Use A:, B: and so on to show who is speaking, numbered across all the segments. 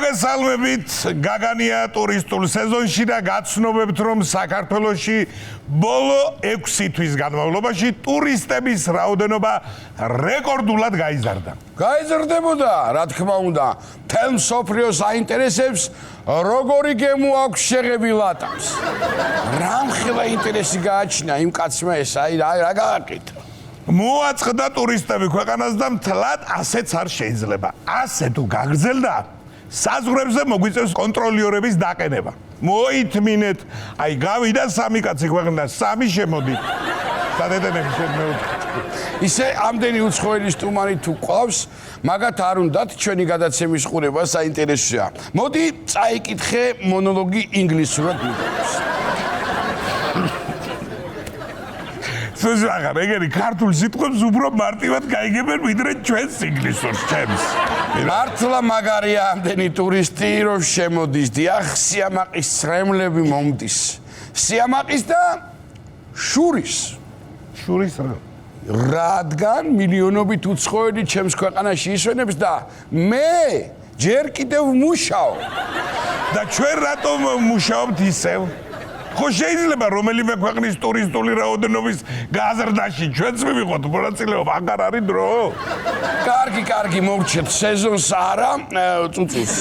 A: მოგესალმებით გაგანია ტურისტულ სეზონში და გაცნობებთ რომ საქართველოში ბოლო 6 თვის განმავლობაში ტურისტების რაოდენობა რეკორდულად გაიზარდა.
B: გაიზრდებოდა, რა თქმა უნდა, მთელ მსოფლიოს აინტერესებს როგორი გემო აქვს შეღებილ ატამს. რამხელა ინტერესი გააჩნია იმ კაცმა ეს, რა გააკეთა.
A: მოაწყდა ტურისტები ქვეყანას და მთლად ასეც არ შეიძლება. ასე თუ გაგრძელდა, საზღვრებზე მოგვიწევს კონტროლიორების დაყენება. მოითმინეთ, აი გავიდა 3 კაცი ქვეყნიდან, 3 შემოდით. სადედენები შემოვიდა.
B: ისე ამდენი უცხოელი სტუმარი თუ ყავს, მაგათ არ უნდათ ჩვენი გადაცემის ყურება საინტერესოა. მოდი წაიკითხე მონოლოგი ინგლისურად მიგონებს.
A: სუჟაღა, ეგერი ქართულ სიტყვებს უფრო მარტივად გაიგებენ ვიდრე ჩვენს ინგლისურს ჩემს.
B: მართლა მაგარია ამდენი ტურისტი რომ შემოდის, დიახ, სიამაყის ცრემლები მომდის. სიამაყის და შურის.
A: შურის რა?
B: რადგან მილიონობით უცხოელი ჩემს ქვეყანაში ისვენებს და მე ჯერ კიდევ მუშაობ.
A: და ჩვენ რატომ მუშაობთ ისევ? ხო შეიძლება რომელიმე ქვეყნის ტურისტული რაოდენობის გაზრდაში ჩვენც მივიღოთ მონაწილეობა, აღარ არის დრო.
B: კარგი, მოვჩეთ სეზონს არა, წუწუს.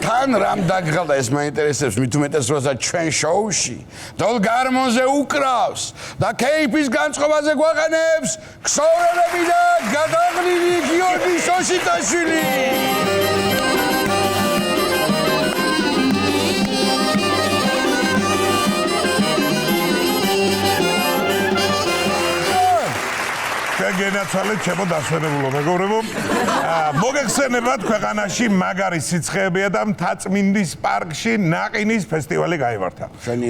B: თან რამ დაგღალდა ეს მაინტერესებს, მით უმეტეს როცა ჩვენ შოუში დოლ გარმონზე უკრავს და კეიფის განწყობაზე გვაყენებს ქსოვრელები და გადაღლილი გიორგი შოშიტაშვილი.
A: გენაცვალეთ ჩემო დასვენებულო მეგობრებო. მოგეხსენებათ ქვეყანაში მაგარი სიცხეებია და მთაწმინდის პარკში ნაყინის ფესტივალი გაიმართა.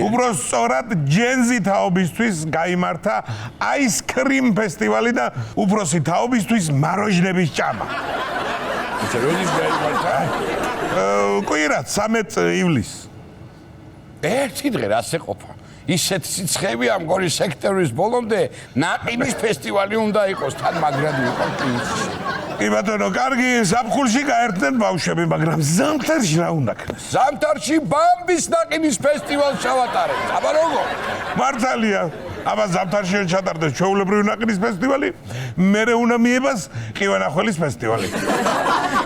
A: უბრალოდ სწორად ჯენზი თაობისთვის გაიმართა აისკრიმ ფესტივალი და უფროსი თაობისთვის მაროჟნების ჭამა.
B: ისე როდის გაიმართა?
A: კვირა 13 ივლისს.
B: ერთი დღე რასე ყოფა. ისეთ სიცხეები ამ გორი სექტორის ბოლომდე ნაყინის ფესტივალი უნდა იყოს თან მაგრად იყო ის.
A: კი ბატონო, კარგი, ზაფხულში გაერთდნენ ბავშვები, მაგრამ ზამთარში რა უნდა ქნას?
B: ზამთარში ბამბის ნაყინის ფესტივალს ჩავატარებთ. აბა როგორ?
A: მართალია. აბა ზამთარში ჩატარდეს ჩვეულებრივი ნაყინის ფესტივალი, მერე უნდა მიებას ყივანახველის ფესტივალი.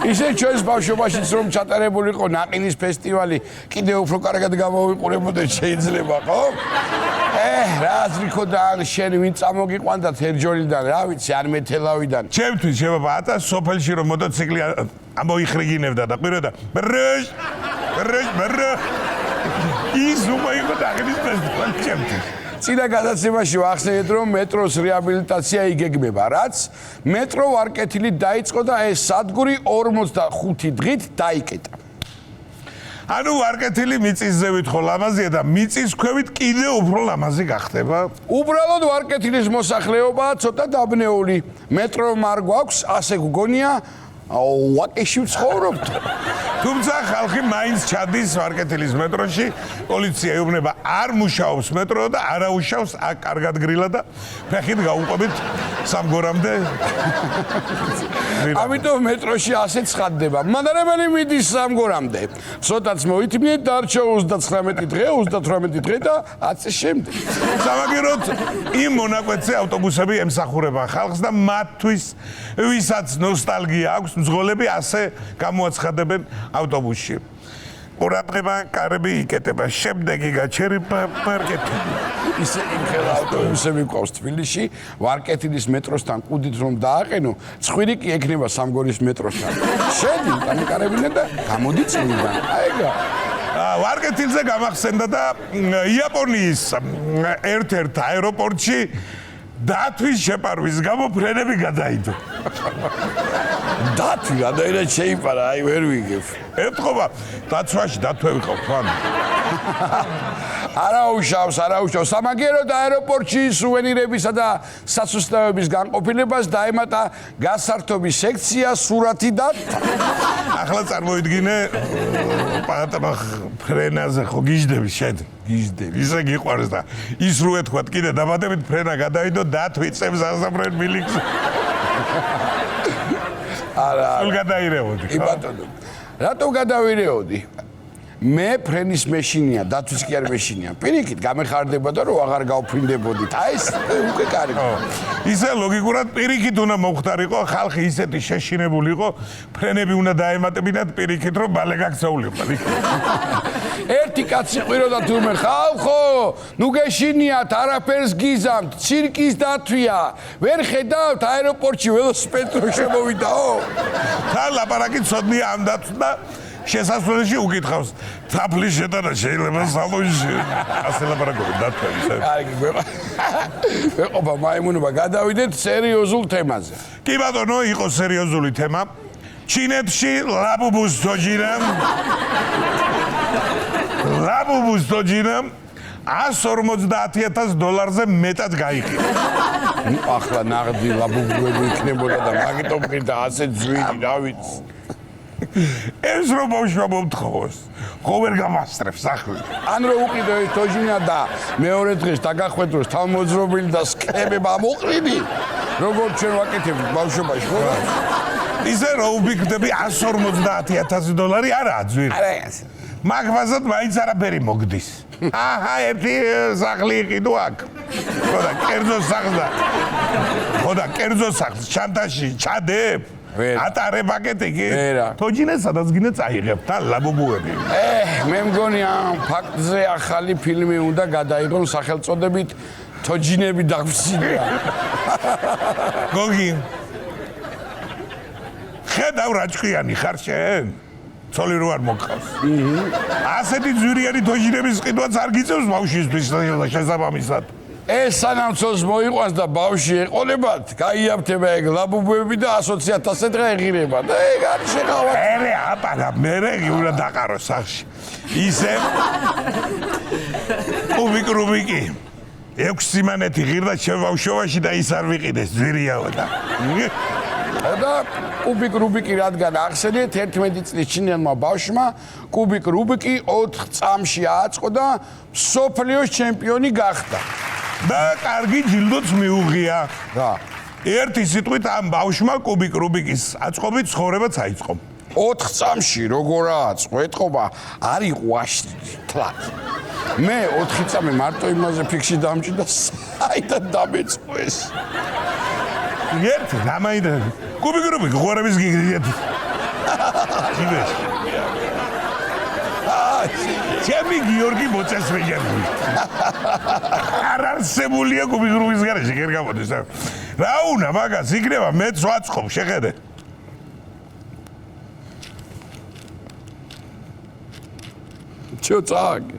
B: ისე ჩვენს ბავშვობაშიც რომ ჩატარებული იყო ნაყინის ფესტივალი, კიდევ უფრო კარგად გამოვიყურებოდეთ შეიძლება, ხო? რა აზრიქო და შენ ვინ წამოგიყვანდა თერჯოლიდან, რა ვიცი, არ მეთელავიდან.
A: ჩემთვის შევა სოფელში რომ მოტოციკლი ამოიხრიგინებდა და ყვიროდა ბროშ ის უმოიღო ნაყინის ფესტივალი ჩემთვის.
B: წინა გადაცემაში ვახსენეთ, რომ მეტროს რეაბილიტაცია იგეგმება, რაც მეტრო ვარკეთილი დაიწყო და ეს სადგური 45 დღით დაიკეტა.
A: ანუ ვარკეთილი მიწისზევით ხო ლამაზია და მიწის ქვევით კიდევ უფრო ლამაზი გახდება.
B: უბრალოდ ვარკეთილის მოსახლეობაა ცოტა დაბნეული. მეტრომ არ გვაქვს, ასე გგონია, ვაკეში ვცხოვრობთ.
A: თუმცა ხალხი მაინც ჩადის ვარკეთილის მეტროში, პოლიცია ეუბნება არ მუშაობს მეტრო და არაუშავს აქ კარგად გრილა და ფეხით გაუყვებით სამგორამდე.
B: ამიტომ მეტროში ასე ცხადდება. მანარებელი მიდის სამგორამდე. ცოტაც მოითმინეთ დარჩა 39 დღე, 38 დღე და 10 შემდეგ.
A: სამაგეროდ იმ მონაკვეთზე ავტობუსები ემსახურება ხალხს და მათთვის ვისაც ნოსტალგია აქვს, მძღოლები ასე გამოაცხადებენ ავტობუსში. ყურადღება, კარები იკეტება, შემდეგი გაჩერება მარკეტი.
B: ისე იმხელა ავტობუსები ყავს თბილისში, ვარკეთილის მეტროსთან კუდით რომ დააყენო, ცხვირი კი ექნება სამგორის მეტროსთან. შედი, კანიკარებინე და გამოდი წმინდან. აიგა.
A: ვარკეთილზე გამახსენდა და იაპონიის ერთ-ერთ აეროპორტში დათვის შეპარვის გამო ფრენები გადაიდო.
B: დათვი გადაირა შეიპარა, აი ვერ ვიგებ.
A: ეთქობა, დაცვაში დათვევი ყავ თან.
B: არაუშავს. სამაგეროდ აეროპორტში სუვენირებისა და სასუსტავების განყოფილებას დაემატა გასართობის სექცია სურათი და
A: ახლა წარმოიდგინე პატარა ფრენაზე ხო გიждები შედ. გიждები. ისე გიყვარს და ის რო ეთქვათ კიდე დაბადებით ფრენა გადაიდო დათვიწებს ასაფრენ მილიქს. არა. სულ გადაირევოდი.
B: კი ბატონო. რატო გადავირეოდი? მე ფრენის მეშინია, დათვიც კი არ მეშინია. პირიქით გამეხარდება და რომ აღარ გავფრინდებოდით. აი ეს უკვე კარგი.
A: ისე ლოგიკურად პირიქით უნდა მოხდარიყო, ხალხი ისეთი შეშინებული იყო, ფრენები უნდა დაემატებინათ პირიქით, რომ ბალე გაქცეულიყო.
B: ერთი კაცი ყვიროდა თურმე ხალხო, ნუ გეშინიათ, არაფერს გიზამთ, ცირკის დათვია. ვერ ხედავთ აეროპორტში ველოსიპედით რო შემოვიდაო?
A: თან ლაპარაკი ცოდნია ამ დათვს და შესასვლელში უკითხავს თაფლის შეტანა შეიძლება სალონში ასე ლაპარაკობენ დათვების
B: კარგი გვეყობა მაიმუნობა გადავიდეთ სერიოზულ თემაზე
A: კი ბატონო იყო სერიოზული თემა ჩინეთში ლაბუბუს თოჯინამ $150,000-ზე მეტად გაიყიდა.
B: ახლა ნაღდი ლაბუბუები იქნებოდა და მაგიტომ ხირდა ასე ძვირი, რა ვიცი.
A: ეს რომ ბავშვმა მომთხოვოს, ხო ვერ გამასწრებს ახლა.
B: ან რო უყიდო ეს თოჯინა და მეორე დღეს დაგახვედროს თავმოძრობილი და სკემება მოყრიდი. როგორ ჩვენ ვაკეთებთ ბავშვობაში, ხო?
A: ისე რომ ვფიქრდები $150,000 არაა ძვირი.
B: არა ასე.
A: მაგბაზად მაინც არაფერი მოგდის. აჰა, ერთი სახლი იყიდო აქ. ხოდა კერძო სახლს ჩანთაში ჩადებ. ატარე პაკეტი. თოჯინას სადაც გინდა წაიღებ და ლაბუბუები.
B: მე მგონი ამ ფაქტზე ახალი ფილმი უნდა გადაიღონ სახელწოდებით თოჯინები დაგვსინდა.
A: გოგი. ხედავ რა ჭკვიანი ხარ შენ? ცოლი რო არ მოგყავს. ასეთი ძვირიანი თოჯინების ყიდვაც არ გიწევს ბავშვისთვის შესაბამისად. ეს
B: სანამ ცოლს მოიყვანს და ბავშვი ეყოლებათ, გაიაფთება ეგ ლაბუბუები და 120,000 დღე ეღირება და ეგ არის შეღავა.
A: ერე აპარა, მერე უნდა დაყარო სახში. ისე რუბიკი 6 სიმანეთი ღირდა შევავშოვაში და ის არ ვიყიდეს ძვირიაოდა.
B: და კუბიკ რუბიკი რადგან ახსენეთ 11 წლის ჩინელმა ბავშვმა კუბიკ რუბიკი 4 წამში აწყო და მსოფლიოს ჩემპიონი გახდა.
A: და კარგი ჯილდოც მიუღია.
B: რა.
A: ერთი სიტყვით ამ ბავშვმა კუბიკ რუბიკის აწყობით ცხოვრებაც აიწყო.
B: 4 წამში როგორ აწყო? ეთყობა არ იყო აშთლად. მე 4 წამი მარტო იმაზე ფიქში დამჭი და საიდან დამეწყო ეს.
A: ერთი გამაიდა კუბიკ რუბიკი ღორების გიგრიეთ. ჭირეს. ჩემი გიორგი მოწესრიგებული. არ არსებულია კუბიკ რუბიკის გარეშე გერ გამოდის. რა უნდა მაგას იქნება მეც ვაწყობ შეხედე.
B: ჩოწაგი.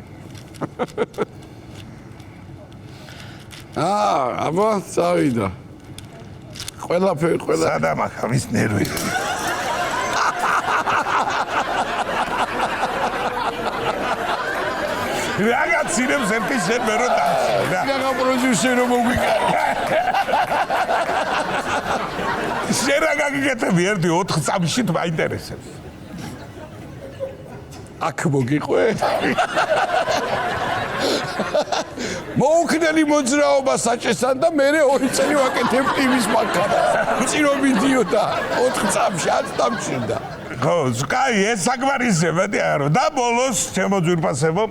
B: აბა წავიდა. ყველაფერი
A: სადამახა მის ნერვი. რაღაცინებს ერთი შენ რო დაცი.
B: რა პროდიუსერო მოგვიკარი.
A: შენ რა გაგიკეთები ერთი 4 წამში მაინტერესებს.
B: აქ მოგიყვე. მოუქნელი მოძრაობა საჭესთან და მე 2 წელი ვაკეთებ ტიმის მანქანა. წირო მიდიოდა 4 წამში 10 წამში და.
A: ხო, კაი, ეს საკმარისებია რა. და ბოლოს ჩემო ძვირფასებო,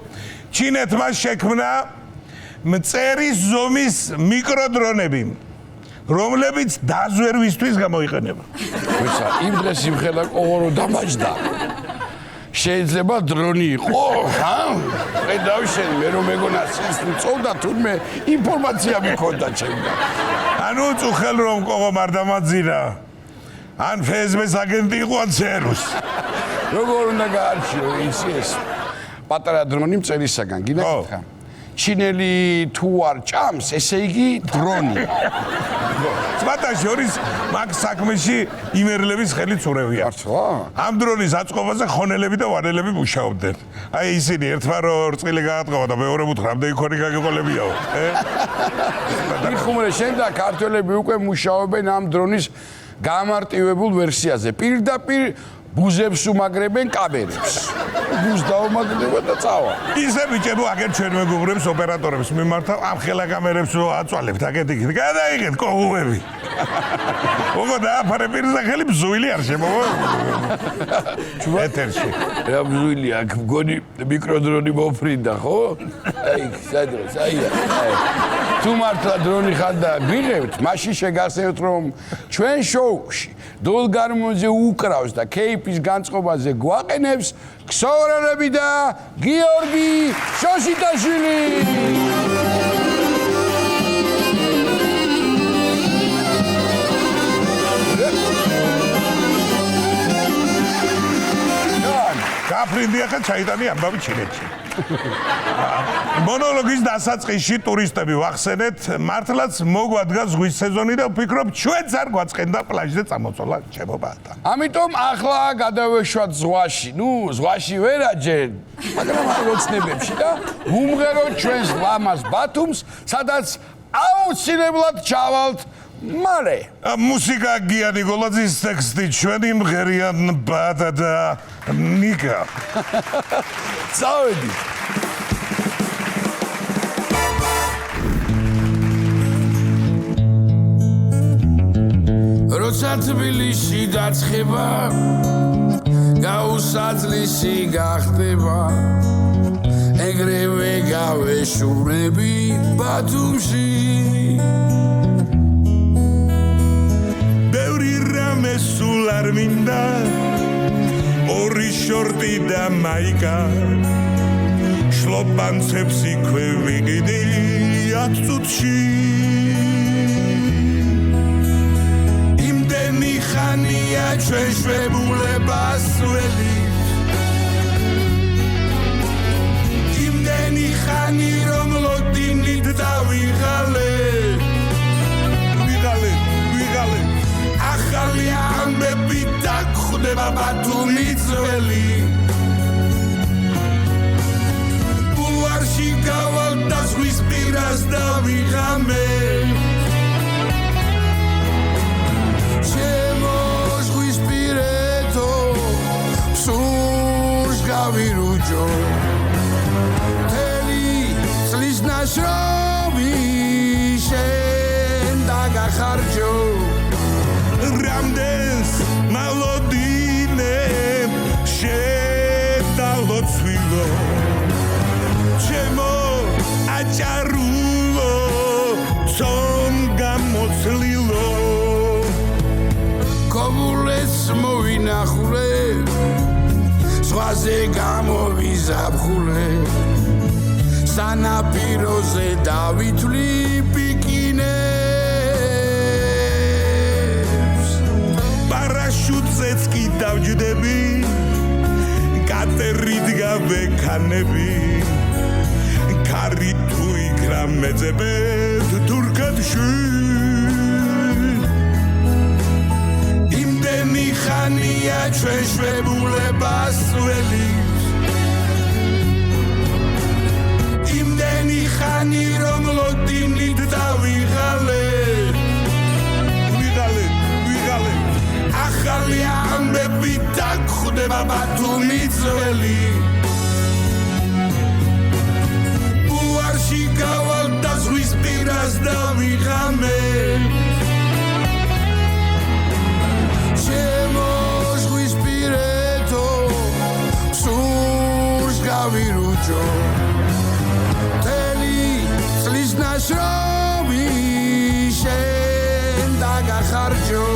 A: ჩინეთმა შექმნა მწერის ზომის მიკროდრონები, რომლებიც დაზვერვისთვის გამოიყენება.
B: ვიცა, იმ დღეს იმხელა ყორო დამაჯდა. შეიძლება დრონი იყო, ხა? ხედავ შენ, მე რომ მეგონა ის წოვდა თურმე ინფორმაცია მიქონდა ჩემთან.
A: ანუ წუხელ რომ ყოღო არ დამაძირა. ან ფესბუქის აგენტი იყო ან ცერუს.
B: როგორ უნდა გაარჩიო ის პატარა დრონი მწერისაგან, გინდა? ჩინელი თუ არ ჭამს, ესე იგი დრონი.
A: სპარტაში ორის მაგ საქმეში იმერლების ხელით ურევია. ამ დრონის აწყობაზე ხონელები და ვანელები მუშაობდნენ. აი ისინი ერთმა რო რწყილი გაატყობა და მეორე მუთ რამდენი ქონი გაგიყოლებიაო.
B: იხუმრე შენ და ქართველები უკვე მუშაობენ ამ დრონის გამარტივებულ ვერსიაზე. პირდაპირ ბუზებს უმაგრებენ კაბერებს. ბუზს დაუმაგრება და წავა.
A: ისე ბიჭებო, აგერ ჩვენ მეგობრებს ოპერატორებს მიმართავ, ამ ხელა კამერებს რო აწვალებთ, აკეთიქით, გადაიღეთ კოღუები. ოღონდ დააფარე პირსახელი ბზუილი არ შემოვა. ეთერში.
B: რა ბზუილი აქ მგონი მიკროდრონი მოფრინდა, ხო? აი, სადღაც, აია. თუ მართლა დრონი ხარ და გვიღებთ, მაშინ შეგახსენებთ, რომ ჩვენ შოუში დოლგარმონზე უკრავს და кейფის განწყობაზე გვაყენებს ქსოვრელები და გიორგი შოშიტაშვილი.
A: გაფრინდია ხა ჩაიტანი ამბავი ჩინეთში. მონოლოგის დასაწყისში ტურისტები ვახსენეთ, მართლაც მოგვადგა ზღვის სეზონი და ვფიქრობ, ჩვენც არ გვაწყენდა პლაჟზე წამოწოლა ჩემობათა.
B: ამიტომ ახლა გადავეშვათ ზღვაში. ზღვაში ვერაჯერ, მაგრამ აი ოცნებებში და ვუმღეროთ ჩვენს ლამაზ ბათუმს, სადაც აუცილებლად ჩავალთ მალე.
A: მუსიკა გია ნიკოლაძის ტექსტი ჩვენი მღერიან ბადა და ნიკა.
B: წავედით. როცა თბილისში დაცხება, გაუსაძლისი გახდება, ეგრევე გავეშურები ბათუმში.
A: ბევრი რამე სულ არ მინდა, ორი შორტი და მაიკა, შლოპანცებს იქვე ვიყიდი 10 წუთში. იმდენი ხანია ჩვენ შვებულებას ველით, იმდენი ხანი რომ ლოდინით დავიღალეთ. ახალი ამბები დაგხვდება ბათუმის ძველი, ბულვარში გავალ და ზღვის პირას დავიღამე. ჩემო ზღვის პირეთო, სულს გავირუჯო, მთელი წლის ნაშრომი შენ დაგახარჯო. რამდენს მალოდინებ შედალოცვილო, ჩემო აჭარულო, ცომ გამოცლილო.
B: კობულეს მოვინახულე, ზღვაზე გამოვიზაფხულე, სანაპიროზე დავითვლი პიკინე.
A: შუცეც კი დავჯდები, კატერით გავექანები, ქარი თუ იქრა მეძებეთ თურქეთში. იმდენი ხანია ჩვენ შვებულებას ველით, იმდენი ხანი რომ ლოდინით დავიღალეთ. ახალი ამბები დაგხვდება ბათუმის ძველი, ბულვარში გავალ და ზღვის პირას დავიღამე.
B: ჩემო ზღვის პირეთო, სულს გავირუჯო, მთელი წლის ნაშრომი შენ დაგახარჯო.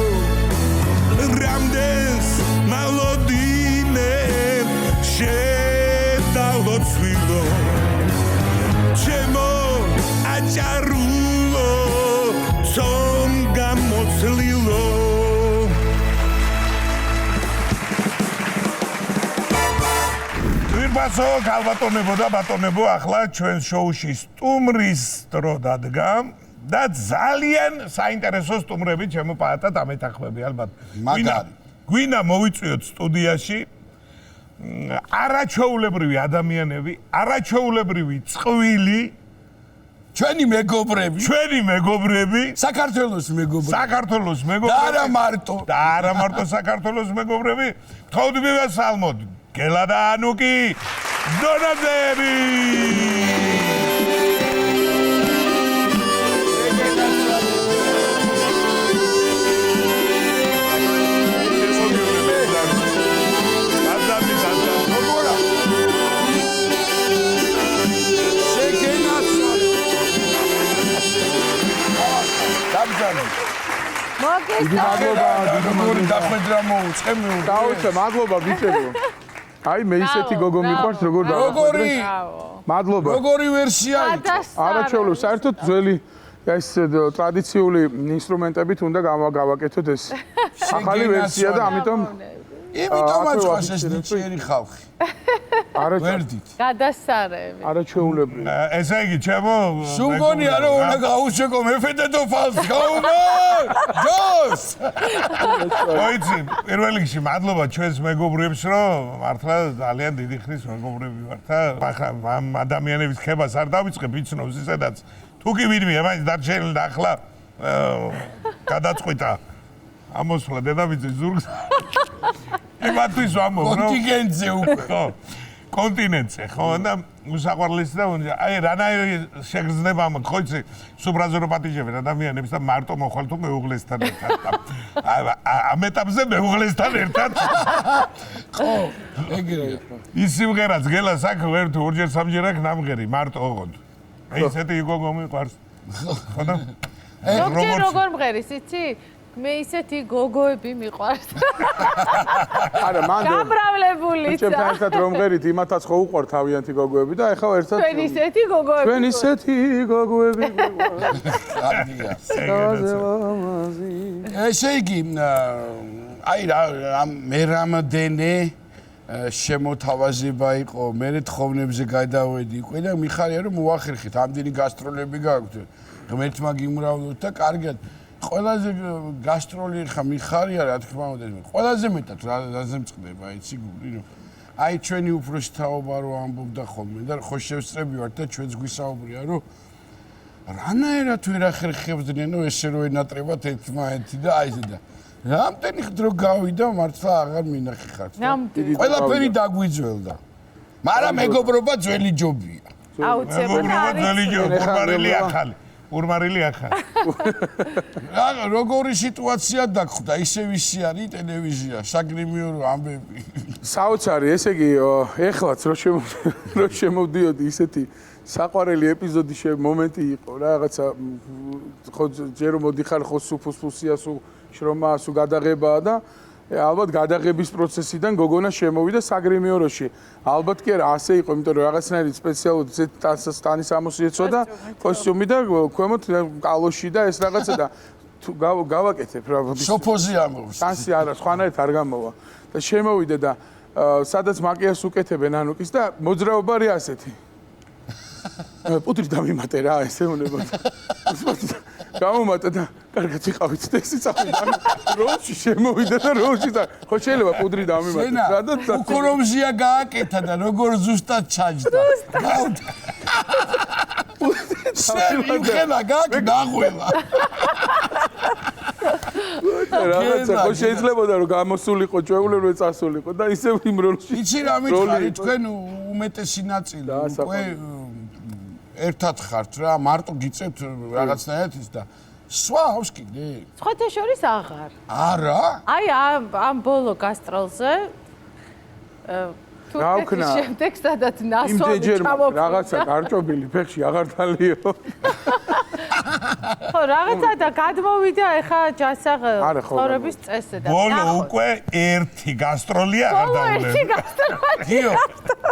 A: რამდენს მალოდინებ შედალოცვილო, ჩემო აჭარულო, ცომ გამოცლილო. ვირბასო, ქალბატონებო და ბატონებო, ახლა ჩვენ შოუში სტუმრის დრო დადგა. და ძალიან საინტერესო სტუმრები შემოპაათა დამეთანხმები ალბათ. გვინა მოვიწვიოთ სტუდიაში არაჩვეულებრივი ადამიანები, არაჩვეულებრივი წყვილი
B: ჩვენი მეგობრები საქართველოს მეგობრები და არა მარტო
A: საქართველოს მეგობრები თხოვთ მივესალმოთ გელა და ანუკი დონაძეები
C: მადლობა ბიჭებო. აი მე ისეთი გოგო მიყვარს როგორ
B: როგორი
C: მადლობა.
B: როგორი ვერსია იყო?
C: არაჩვეულებრივ საერთოდ ძველი ეს ტრადიციული ინსტრუმენტებით უნდა გავაკეთოთ ეს ახალი ვერსია და ამიტომ
B: იმიტომაც ხოს ეს ნიჭიერი ხალხი. ვერდით.
D: გადასარევი.
C: არაჩვეულებრივ.
A: ესე იგი ჩემო
B: სულ გონია რომ უნდა გაუჩეკო მეფეთე და ფალს გაუმარ ჯოს
A: ოიცი პირველ რიგში მადლობა ჩვენს მეგობრებს რომ მართლა ძალიან დიდი ხნის მეგობრები ვართ და ახლა ამ ადამიანების ხებას არ დავიწყებ იცნობს ისედაც თუ კი ვინმე მაინც დარჩენილი და ახლა გადაწყვიტა ამოსვლა დედამიწის ზურგს იმათვის ვამბობ რომ
B: კონტინენტზე უკვე
A: ხო კონტინენტზე ხო და უსაყვარლესი და აი რანაირი შეგრძნება მაქვს ხო იცი სუბრაზერო პატიჟები ადამიანებს და მარტო მოხვალ თუ მეუღლესთან ერთად ამ ეტაპზე მეუღლესთან ერთად
B: ხო ეგრეა
A: ის სიმღერაც გელას აქ ვერ თუ ორჯერ სამჯერ აქ ნამღერი მარტო ოღონდ ესეთი გოგო მიყვარს ხო და
D: როგორ მღერის იცი მე ისეთი გოგოები მიყვარს.
C: არა, მანდ
D: გამრავლებულიც.
C: ჩემთან ერთად რომ მღერით, იმათაც ხო უყვართ თავიანთი გოგოები და ეხლა ერთად
D: ჩვენ ისეთი გოგოები.
C: ჩვენ ისეთი გოგოები
B: ადია. ესე იგი, აი რა მე რამდენე შემოთავაზება იყო, მე თხოვნებზე გადავედი უკვე და მიხარია რომ მოახერხეთ, ამდენი გასტროლები გაქვთ. ღმერთმა გიმრავლოთ და კარგად ყველაზე გასტროლი ხა მიხარია რა თქმა უნდა ყველაზე მეტად რაზე მწყდება იცი გული რომ აი ჩვენი უფროსი თაობა რო ამბობდა ხოლმე და ხო შევსწრები ვართ და ჩვენც გვისაუბრია რომ რანაირად ვერ ახერხებდნენ ესე რო ენატრებათ ერთმანეთი და აი და რამდენი დრო გავიდა მართლა აღარ მინახი ხართ ყველაფერი დაგვიძველდა მაგრამ მეგობრობა ძველი ჯობია
D: აუცილებლად
A: ძველი ჯობია ურმარილი ახალი ურმარილი ახალი.
B: რა როგორი სიტუაცია დაგხვდა, ისევ ისი არის ტელევიზია, საგრიმიო ამბები.
C: საოცარი, ესე იგი, ეხლაც რო შემოვდიოდი ისეთი საყვარელი ეპიზოდი მომენტი იყო რა, რაღაცა ხო ჯერ მოდიხარ ხო სუ ფუსფუსია, სუ შრომა, სუ გადაღებაა და ალბათ გადაღების პროცესიდან გოგონა შემოვიდა საგრიმიოროში. ალბათ კი არა, ასე იყო, იმიტომ რომ რაღაცნაირი სპეციალური ტანის ამოსი ეცოდა კოსტიუმი და ქვემოთ კალოში და ეს რაღაცა და თუ გავაკეთებ რა.
B: სოფოზე ამოვს.
C: ტანსი არა, სხვანაირად არ გამოვა. და შემოვიდა და სადაც მაკიაჟს უკეთებენ ანუკის და მოძრაობა არის ასეთი. პუტრი დამიმატე რა, ესე უნდა. გამომატა და კარგად იყავით და ისიც ახლა როლში შემოვიდა და როლში და ხო შეიძლება პუდრი დამიმატე რა და
B: უკრომზია გააკეთა და როგორ ზუსტად ჩაჯდა გავდა სერი ხელა გაგნაღველა
C: რაღაცა ხო შეიძლებოდა რომ გამოსულიყო ჩვეულებრივ წასულიყო და ისევ იმ როლში
B: იცი რა მითხარი თქვენ უმეტესი ნაწილი უკვე ერთად ხართ რა მარტო გიწევთ რაღაცნაირად ის და სვავს კიდე
D: სხვათა შორის აღარ
B: არა
D: აი ამ ბოლო გასტროლზე
C: გავქნა
D: შემდეგ სადაც ნასვამი ჩამოფრინდა
C: რაღაცა გარჭობილი ფეხში აღარ დალიო
D: ხო რაღაცა და გადმოვიდა ეხა ჯასაღ ცხოვრების წესზე და
A: ბოლო უკვე ერთი გასტროლი აღარ დაულევი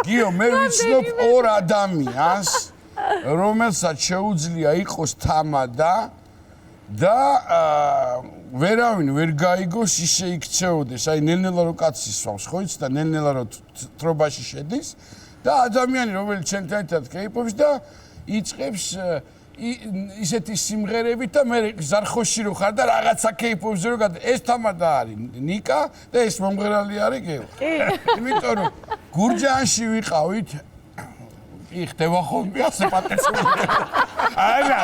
B: გიო მე ვიცნობ ორ ადამიანს რომელსაც შეუძლია იყოს თამადა და ვერავინ ვერ გაიგოს ისე იქცეოდეს აი ნელ-ნელა რო კაცი სვავს ხო იცი და ნელ-ნელა რო თრობაში შედის და ადამიანი რომელიც ჩვენთან ერთად კეიფობს და იწყებს ისეთი სიმღერებით და მე ზარხოში რო ხარ და რაღაცა კეიფობს რო ეს თამადა არის ნიკა და ეს მომღერალი არის გეო იმიტომ რომ გურჯაანში ვიყავით იხდება ხოლმე ასე პატეცული.
A: არა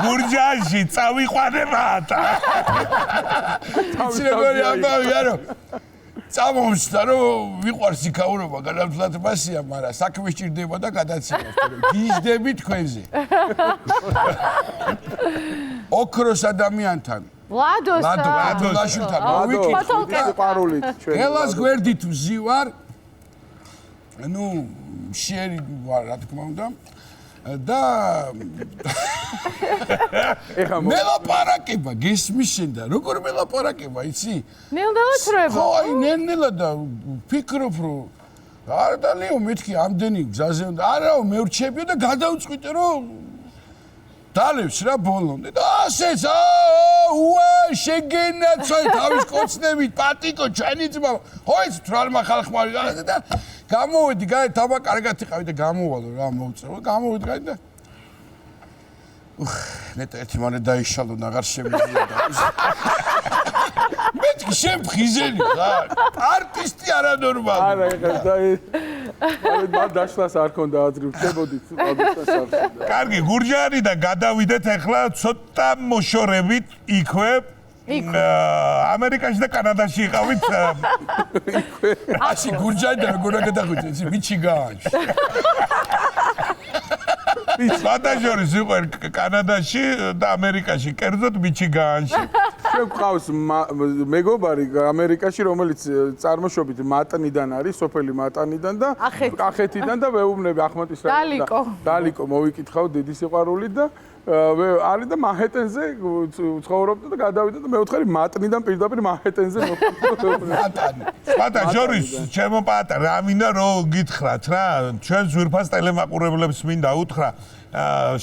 A: გურჯაანში წავიყვანებათ
B: იცი როგორი ამბავი არო წამომსდა რომ ვიყვარს იქაურობა განათლათბასია მაგრამ საქმე სჭირდება და გადაცემას გიჟდები თქვენზე ოქროს ადამიანთან ლადოსთან
C: მოვიკითხე სიყვარულით ჩვენ
B: ელას გვერდით ვზივარ ну შერი ვარ რა თქმა უნდა და
C: ეხა
B: მელაპარაკება გესმის შენ და როგორ მელაპარაკება იცი
D: ნელ-ნელა თრება
B: ხო აი ნელ-ნელა და ფიქრობ რომ არ და ლეო მეთქი ამდენი გზაზე უნდა არაო მე ვრჩებიო და გადავწყვიტე რომ დალევს რა ბოლომდე და ასეც უა შეგენაცვალ თავის კოცნებით პატიკო ჩვენი ძმა ჰოიც თვალმა ხალხმა და გამოვედი გაი თაბა კარგად იყავი და გამოვალო რა მოვწევ გამოვედი გაი და ნეტა ერთი მანე დაიშალო აღარ შემიძლია და მეთქი შენ ფხიზელი რა არტისტი არანორმალი
C: არა ეხა და დაშლას არ ქონდა აზრი ვშებოდით ალბათ არ
A: კარგი გურჯაანი და გადავიდეთ ახლა ცოტა მოშორებით იქვე ამერიკაში და კანადაში იყავით
B: აში გურჯაანი და როგორ გადახვიდე იცი მიჩიგანში
A: სვადაჟორის იყო კანადაში და ამერიკაში კერძოდ მიჩიგანში
C: ჩვენ გვყავს მეგობარი ამერიკაში რომელიც წარმოშობით მატნიდან არის სოფელი მატნიდან და კახეთიდან და ვეუბნები ახმეტის დალიკო მოვიკითხავ დიდი სიყვარულით და არის და მანჰეტენზე ცხოვრობდა და გადავიდა და მეოთხე მატნიდან პირდაპირ მანჰეტენზე
B: მატანი
A: სვადაჟორის ჩემო პატარა რა მინდა რომ გითხრათ რა ჩვენ ზვირფას ტელემაყურებლებს მინდა უთხრა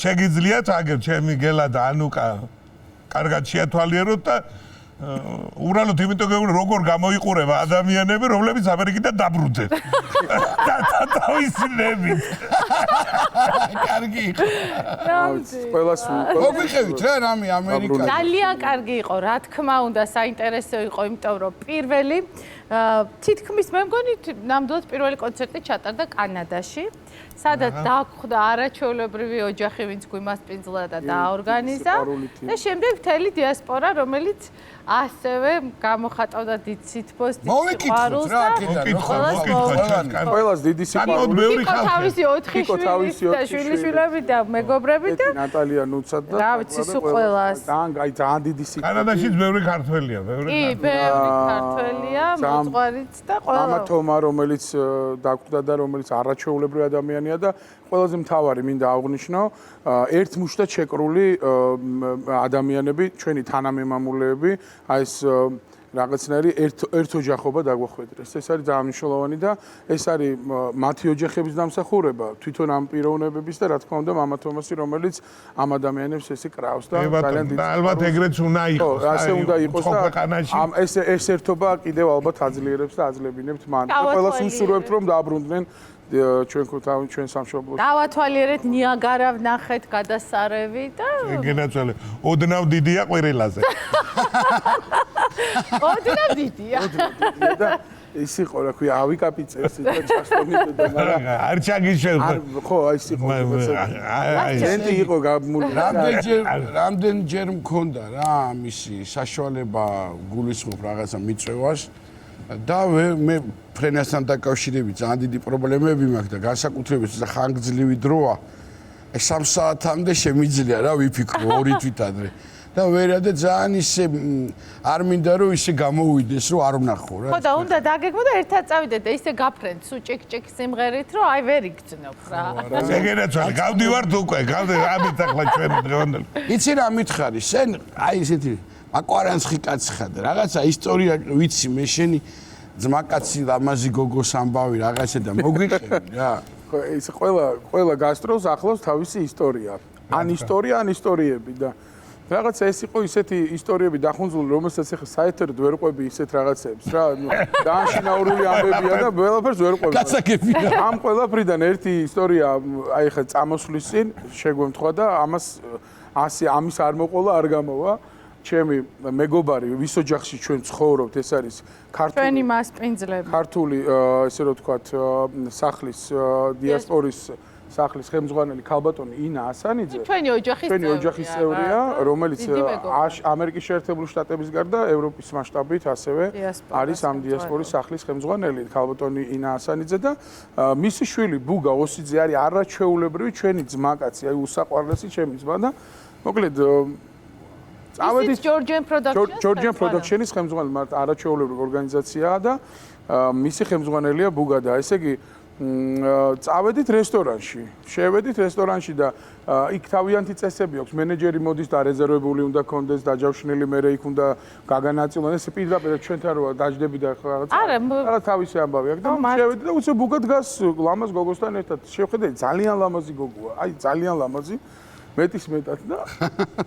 A: შეგიძლიათ აგერ ჩემი გელა და ანუკა კარგად შეათვალიეროთ და უბრალოდ იმიტომ გეუბნები როგორ გამოიყურება ადამიანები რომლებიც ამერიკიდან დაბრუნდნენ და თავისნებით
B: კარგი
C: ყველას
B: მოგვიყევით რა რამე ამერიკაში
D: ძალიან კარგი იყო რა თქმა უნდა საინტერესო იყო იმიტომ რომ პირველი თითქმის მე მგონი ნამდვილად პირველი კონცერტი ჩატარდა კანადაში სადაც დაგვხვდა არაჩვეულებრივი ოჯახი ვინც გვიმასპინძლა და დაორგანიზა და შემდეგ მთელი დიასპორა რომელიც ასევე გამოხატავდა დიდ სითბოს დიდ სიყვარულს და
C: ყველას დიდი სიყვარული
D: თავისი 4 შვილიშვილები და მეგობრები და
C: ნატალია ნუცად და
D: რა ვიცი სულ ყველას
C: ძალიან დიდი სიყვარული
A: კანადაშიც ბევრი ქართველია
D: კი ბევრი ქართველია მოყვარიც და ყველა
C: ამათომა რომელიც დაკვდა და რომელიც არაჩვეულებრივი ადამიანია და ყველაზე მთავარი მინდა აღვნიშნო ერთ მუშტად შეკრული ადამიანები ჩვენი თანამემამულეები აი ეს რაღაცნაირი ერთ ოჯახობა დაგვახვედრეს ეს არის ძალიან მნიშვნელოვანი და ეს არის მათი ოჯახების დამსახურება თვითონ ამ პიროვნებების და რა თქმა უნდა მამა თომასი რომელიც ამ ადამიანებს ესე კრავს და
A: ძალიან დიდი ალბათ ეგრეც უნდა იყოს
C: ასე უნდა იყოს და ამ ეს ერთობა კიდევ ალბათ აძლიერებს და აძლებინებთ მან და ყველას უსურვებთ რომ დაბრუნდნენ ჩვენ სამშობლოში
D: დავათვალიერეთ ნიაგარა ვნახეთ გადასარევი და
A: გენაცვალე ოდნავ დიდია ყვირილაზე
D: ოდნავ დიდია
C: და ის იყო რა ქვია ავიკაპიწეს და ჩასტომიდე და მაგრამ
A: არ ჩაგიშევ
C: ხო ის იყო ჟენტი იყო გამული
B: რამდენჯერ მქონდა რა ამისი საშუალება გულისხმობ რაღაცა მიწევას და მე ფრენასთან დაკავშირებით ძალიან დიდი პრობლემები მაქვს და განსაკუთრებით ხანგრძლივი დროა 3 საათამდე შემიძლია რა ვიფიქრო 2 თვით ადრე და ვერადე ძალიან ისე არ მინდა რომ ისე გამოვიდეს რომ არ ვნახო რა
D: ხო და უნდა დაგეგმო და ერთად წავიდეთ და ისე გაფრენთ სულ ჭიქ-ჭიქ სიმღერით რომ აი ვერ იგრძნობ რა
A: ეგენაცვალე გავდივართ უკვე ამით ახლა ჩვენ დღევანდელი
B: იცი რა მითხარი შენ აი ესეთი აკვარანსხი კაცი ხარ რაღაცა ისტორია ვიცი მე შენი ძმაკაცი ლამაზი გოგოს ამბავი რაღაცა და მოგვიყევი რა
C: ხო ეს ყველა გასტროლს ახლავს თავისი ისტორია ან ისტორიები და რაღაცა ეს იყო ისეთი ისტორიები დახუნძული რომელსაც ახლა საერთოდ ვერ ყვები ისეთ რაღაცებს რა დააშინაურული ამბებია და ყველაფერს ვერ ყვები
B: გასაგებია
C: ამ ყველაფრიდან ერთი ისტორია აი ახლა წამოსვლის წინ შეგვემთხვა და ამის არ მოყოლა არ გამოვა ჩემი მეგობარი, ვის ოჯახში ჩვენ ცხოვრობთ, ეს არის
D: ჩვენი მასპინძლები.
C: ქართული, ესე რომ ვთქვათ, სახლის დიასპორის სახლის ხელმძღვანელი ქალბატონი ინა ასანიძე.
D: ჩვენი ოჯახის
C: წევრია, რომელიც ამერიკის შეერთებული შტატების გარდა ევროპის მასშტაბით ასევე არის ამ დიასპორის სახლის ხელმძღვანელი ქალბატონი ინა ასანიძე და მისი შვილი ბუგა ოსიძე არის არაჩვეულებრივი ჩვენი ძმაკაცი, აი უსაყვარლესი ჩემი ძმა და მოკლედ
D: წავედით
C: Georgian Production-ის ხელმძღვანელი, მაგრამ არაჩვეულებრივი ორგანიზაციაა და მისი ხელმძღვანელია ბუგა და ესე იგი წავედით რესტორანში. შევედით რესტორანში და იქ თავიანთი წესები აქვს. მენეჯერი მოდის და რეზერვებული უნდა კონდეს, დაჯავშნილი მერე იქ უნდა გაგანაწილონ. ეს პირდაპირ ჩვენთან როა დაждები და რაღაც თავისი ამბავი აქვს და შევედი და უცებ ბუგა დგას ლამაზ გოგოსთან ერთად. შევხედე ძალიან ლამაზი გოგოა. აი ძალიან ლამაზი. მეტის მეტად და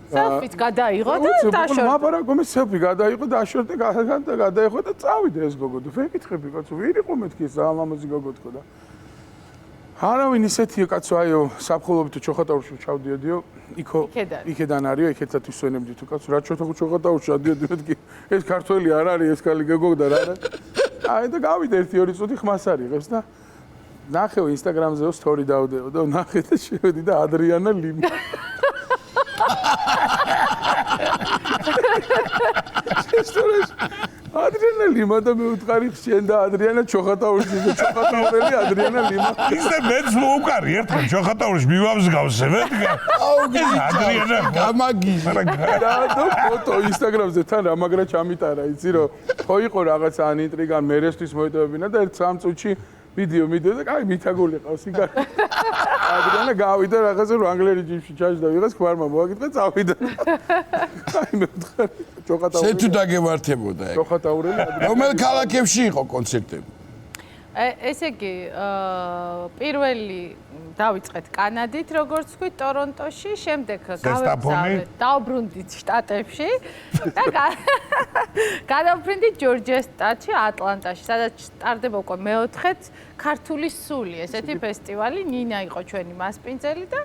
D: სელფიც გადაიღო და დაშორდა.
C: მაპარაკო მე სელფი გადაიღო და დაშორდა და გადაიღო და წავიდა ეს გოგო და ვეკითხები კაცო ვინ იყო მეთქი ეს ლამაზი გოგო თქო და არავინ ისეთია კაცო აიო საფხულობით ჩოხატაურში ჩავდიოდიო იქედან არისო იქედაც ვისვენებდი თუ კაცო რა ჩოხატაურში ჩავდიოდი მეთქი ეს ქართველი არ არის ეს კალი გოგო და რა აი და გავიდა 1-2 წუთი ხმას არიღებს და ნახევ ინსტაგრამზეო სტორი დავდეო და ნახე და შევედი და ადრიანა ლიმა ადრიანა ლიმა და მე ვუთხარი შენ და ადრიანა ჩოხატაურში და ჩოხატაურელი ადრიანა ლიმა
A: ისე მეც მოუყარი ერთხელ ჩოხატაურში მივამსგავსე მეთქე ადრიანა
B: გამაგიჟე
C: და ფოტო ინსტაგრამზე თან რა მაგრა ჩამიტარა იცი რომ ხო იყო რაღაცა ან ინტრიგა მერესთვის მოიტოვებინა და 1-3 წუთში ვიდეო და კაი მითაგული ყავს იგარ ადრიანა გავიდა რაღაცა რანგლერი ჯიპში ჩაჯდა ვიღაც ხვარმა მოაკითხა წავიდა კაი მე ვთხარი ჩოხატაურელი
B: შე თუ დაგემართებოდა ეგ
C: ჩოხატაურელი
B: რომელ ქალაქებში იყო კონცერტები
D: ესე იგი პირველი დავიწყეთ კანადით როგორც ვთქვი ტორონტოში შემდეგ გავემგზავრეთ დაუბრუნდით შტატებში და გადავფრინდით ჯორჯიას შტატში ატლანტაში სადაც სტარდება უკვე მეოთხედ ქართული სული ესეთი ფესტივალი ნინა იყო ჩვენი მასპინძელი და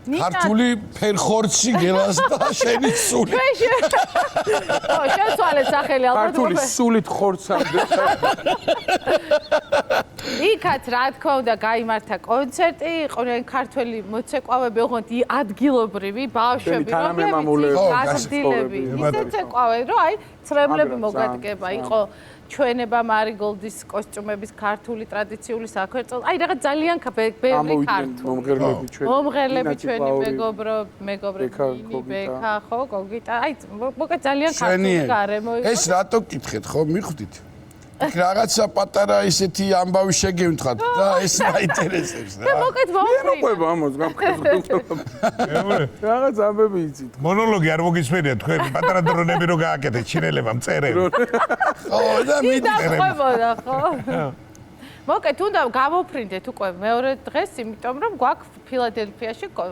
B: ქართული ფერხორცი გელას და შენი სული
D: ო შეცვალეთ სახელი ალბათ
C: ქართული სულით ხორცამდე
D: იქაც რა თქმა უნდა გაიმართა კონცერტი იყვნენ ქართველი მოცეკვავები ოღონდ ადგილობრივი ბავშვები რომლებიც გასtildeები ისეთ ეკვავენ რომ აი ცრემლები მოგადგება იყო ჩვენება მარიგოლდის კოსტიუმების ქართული ტრადიციული საქვერწილო აი რაღაც ძალიან ბევრი ქართული მომღერლები ჩვენი მეგობრები ბექა ხო გოგიტა აი მოკა ძალიან ქართული გარემო იყო
B: ეს რატო გკითხეთ ხო მიხვდით რაღაცა პატარა ისეთი ამბავი შეგემთხათ და ეს მაინტერესებს რა.
D: და მოკეთ მომფრინე.
C: მოყვება ამას გამხდარა. რაღაც ამბები იცით.
A: მონოლოგი არ მოგისმენია თქვენ პატარა დრონები რო გააკეთეთ ჩინელებმა მწერები.
B: ხო და
D: მიდიხებოდა ხო? მოკეთ უნდა გამოფრინდეთ უკვე მეორე დღეს იმიტომ რომ გვაქვს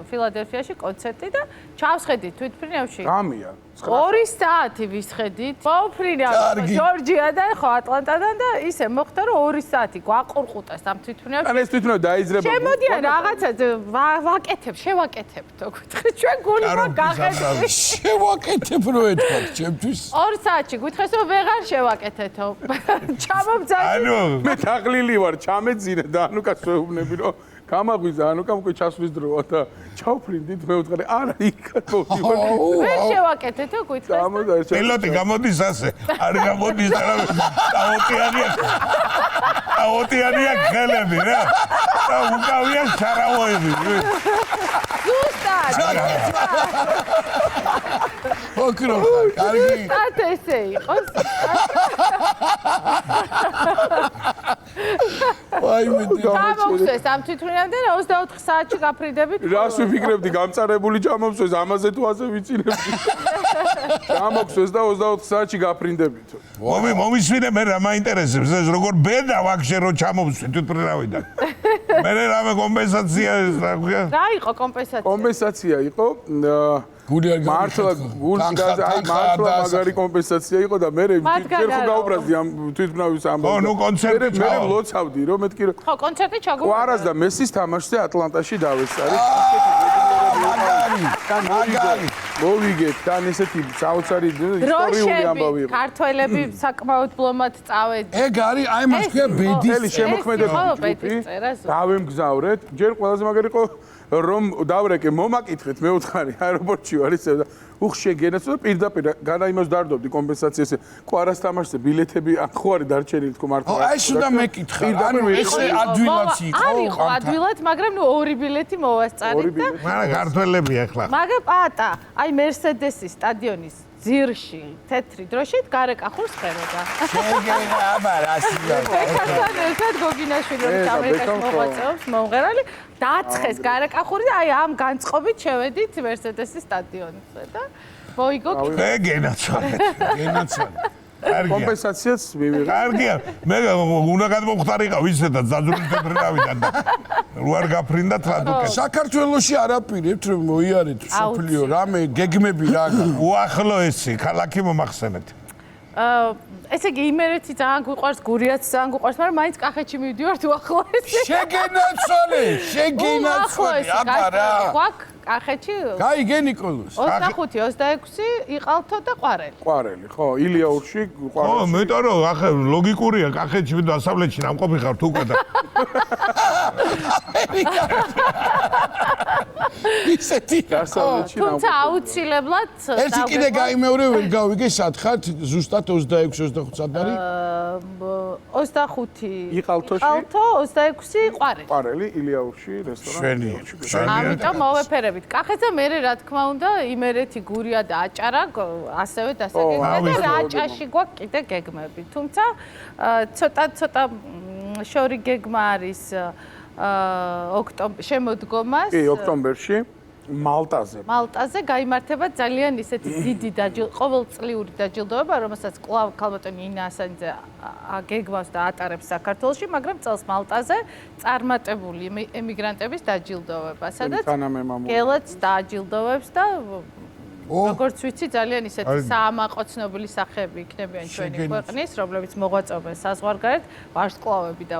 D: ფილადელფიაში კონცერტი და ჩავსხედით თვითმფრინავში.
C: გამია.
D: 2 საათი ვისხედით. მოფრინავ ჯორჯია და ხო ატლანტადან და ისე მოხდა რომ 2 საათი გვაყურყუტა სამ თვითმფრინავში.
C: ან ეს თვითმფრინავ დაიძრება.
D: შემოდიან რაღაცა შევაკეთებ თო გითხეთ ჩვენ გული მაგახეთ.
B: შევაკეთებ რო ეთქვათ ჩემთვის.
D: 2 საათში გითხეს რომ ვეღარ შევაკეთეთო. ჩამობძალი.
A: ანუ
C: მე თაღლილი ვარ, ჩამეძინე და ანუკას ვეუბნები რომ გამაგვიზა ანუკამ უკვე ჩასვლის დროა და ჩავფრინდით მე ვუთხარი არა იქ მოვიდივარ.
D: მე შევაკეთეთო გითხეს.
A: პილოტი გამოდის ასე. არ გამოდის და აოტიანია ხელები რა. და უკავია შარავოები.
D: ზუსტად.
B: ოკრო, კარგი.
D: სტატ ესე იყოს.
B: ვაი მე
D: გამოგცეს ამ თვითმფრინავიდან 24 საათში გაფრიდებით.
C: რას ვიფიქრებდი გამწარებული ჩამოვსვეს ამაზე თუ ასე ვიცინებდი. ჩამოვსვეს და 24 საათში გაფრინდებით.
A: მომისმინე მე რა მაინტერესებს ეს როგორ ბედა ვაქშე რო ჩამოვსვი თვითმფრინავიდან. მე რამე კომპენსაცია რა ქვია?
D: რა იყო კომპენსაცია?
C: კომპენსაცია იყო მართლა მართლა მაგარი კომპენსაცია იყო და მე ჯერ ხო გაუბრაზდი ამ თვითმფრინავის ამბავს.
A: ხო, ნუ კონცერტი
C: მე ლოცავდი რომ მეთქი რომ
D: ხო, კონცერტი ჩაგუბრა.
C: ყარას და მესის თამაშზე ატლანტაში დავესწარი.
B: მაგარი.
C: მოვიგეთ თან ესეთი საოცარი ისტორიული ამბავი იყო.
D: ქართველები საკმაოდ ბლომად წავედი.
B: ეგ არის, აი მას ქვია ბედის
C: მთელი შემოქმედების
D: ხო,
C: ჯგუფი
D: ბედის წერა, ზუსტად.
C: დავემგზავრეთ. ჯერ ყველაზე მაგარი იყო რომ დავრეკე მომაკითხეთ მეუთხარი აეროპორტში ვარ ისე და უხშეგენაც და პირდაპირ განა იმას დარდობდი კომპენსაციას. ხო არას თამაშზე ბილეთები ხო არის დარჩენილი თქო მართლა.
B: აი სულ მეკითხა. ანუ ესე ადვილად იყო.
D: არისო ადვილად, მაგრამ ნუ ორი ბილეთი მოვასწარეთ და
A: მაგრამ ქართველები ახლა
D: მაგრამ პატა, აი მერსედესის სტადიონის ძირში, თეთრი დროშით გარეკახულს ხედავდა.
B: შეგენა აბა რასია.
D: ბექასთან ერთად გოგინაშვილი რომელიც ამერიკაში მოღვაწეობს, მომღერალი, დააცხეს გარეკახური და აი ამ განწყობით შევედით მერსედესის სტადიონზე და მოიგო
A: გენაცვალე
B: გენაცვალე.
C: კომპენსაციაც მივიღე.
A: კარგია მე უნდა გადმოხტარიყავ ისედაც ზაძურის თეთრი დავიდა და რუარ გაფრინდა თლადუკეთ
B: საქართველოში არაპირებთ რომ მოიარეთ სოფლიო რამე გეგმები რა გაქვს.
A: უახლოესი ქალაქი მომახსენეთ
D: ესე იგი იმერეთი ძალიან გვიყვარს, გურიაც ძალიან გვიყვარს, მაგრამ მაინც კახეთში მივდივართ უახლოესი.
B: შეგენაცვალე, შეგენაცვალე, აბა რა.
D: გვაქვს კახეთში
B: გაიგე ნიკოლოს.
D: 25-26 იყალთო და ყვარელი.
C: ყვარელი, ხო, ილიაურში
A: ხო
C: ყვარელი.
A: მეტყვი რომ ახლა ლოგიკურია კახეთში და დასავლეთში ნამყოფი ხართ უკვე და
B: ისეთი
C: დასავლეთში
D: თუმცა აუცილებლად
B: ერთი კიდე გაიმეორე ვერ გავიგე სათხარ ზუსტად 26-25 სად არის?
D: 25
C: იყალთოში.
D: იყალთო, 26 ყვარელი.
C: ყვარელი, ილიაურში რესტორანი.
D: ამიტომ მოვეფერებით კახეთსა მე რა თქმა უნდა იმერეთი გურია და აჭარა ასევე დასაგეგმე და რაჭაში გვაქვს კიდე გეგმები თუმცა ცოტა შორი გეგმა არის შემოდგომას
C: კი ოქტომბერში
D: მალტაზე გაიმართება ძალიან ისეთი დიდი ყოველწლიური დაჯილდოება რომელსაც კლავ ქალბატონი ინა ასანიძე გეგმავს და ატარებს საქართველოში მაგრამ წელს მალტაზე წარმატებული ემიგრანტების დაჯილდოება სადაც გელაც დააჯილდოვებს და როგორც ვიცი ძალიან ისეთი საამაყო ცნობილი სახეები იქნებიან ჩვენი ქვეყნის რომლებიც მოღვაწეობენ საზღვარგარეთ ვარსკვლავები და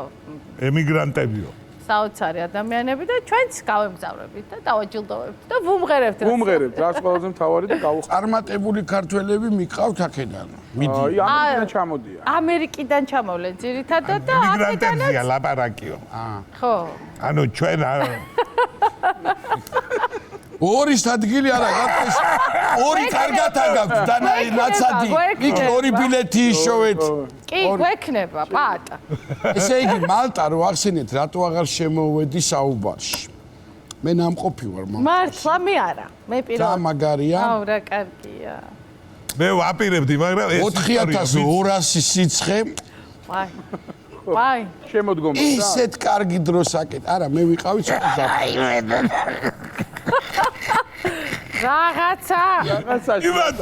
A: ემიგრანტებიო
D: საოცარი ადამიანები და ჩვენც გავემგზავრებით და დავაჯილდოვებთ და ვუმღერებთ.
C: ვუმღერებთ, რაც ყველაზე მთავარი და გავუხსნით.
B: წარმატებული ქართველები მიყავთ აქედან. მიდი.
C: ამერიკიდან ჩამოდიან.
D: ამერიკიდან ჩამოვლენ ძირითადად და
A: ემიგრანტებია ლაპარაკიო.
D: ხო.
A: ანუ ჩვენ
B: ორი ადგილი არა გაქვს. ორი კარგად აგაქვთ დანაი ნაცადი. იქ ორი ბილეთი იშოვეთ.
D: კი, გვექნება, პატა.
B: ესე იგი მალტა რო ახსენეთ, რატო აღარ შემოვედი საუბარში? მე ნამყოფი ვარ მაგ.
D: მართლა მე არა. მე
B: და
D: პირველად.
B: მაგარია.
D: აუ რა კარგია.
A: მე ვაპირებდი, მაგრამ ეს
B: 4200 სიცხე.
D: ვაი. ვაი.
C: შემოდგომა.
B: ისეთ კარგი დროს აკეთ. არა, მე ვიყავი ცოტა ზაფხული.
D: რაღაცა.
A: იმათ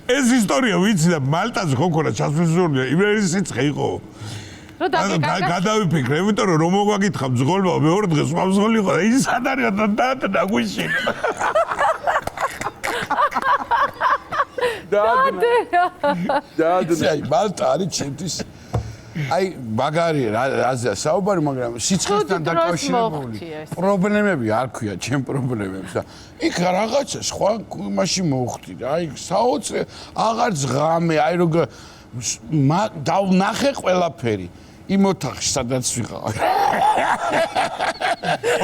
A: ეს ისტორია ვიცი და მალტაზე ხო ქონა ჩასვისურია იმერის სიცხე იყო
D: რო
A: გადავიფიქრე იმიტომ რომ მოგვაკითხა მძღოლმა მეორე დღეს სხვა მძღოლი იყო და ის სად არის და დაგვიშინა
C: დაადნა
B: მალტა არის ჩემთვის აი მაგარი რაზეა საუბარი მაგრამ სიცხესთან დაკავშირებული პრობლემები არ ქვია ჩემ პრობლემებს და იქ რაღაცა სხვა იმაში მოვხდი და აი საოცრე აღარ ზღამე აი როგორ დავნახე ყველაფერი იმ ოთახში სადაც ვიყავ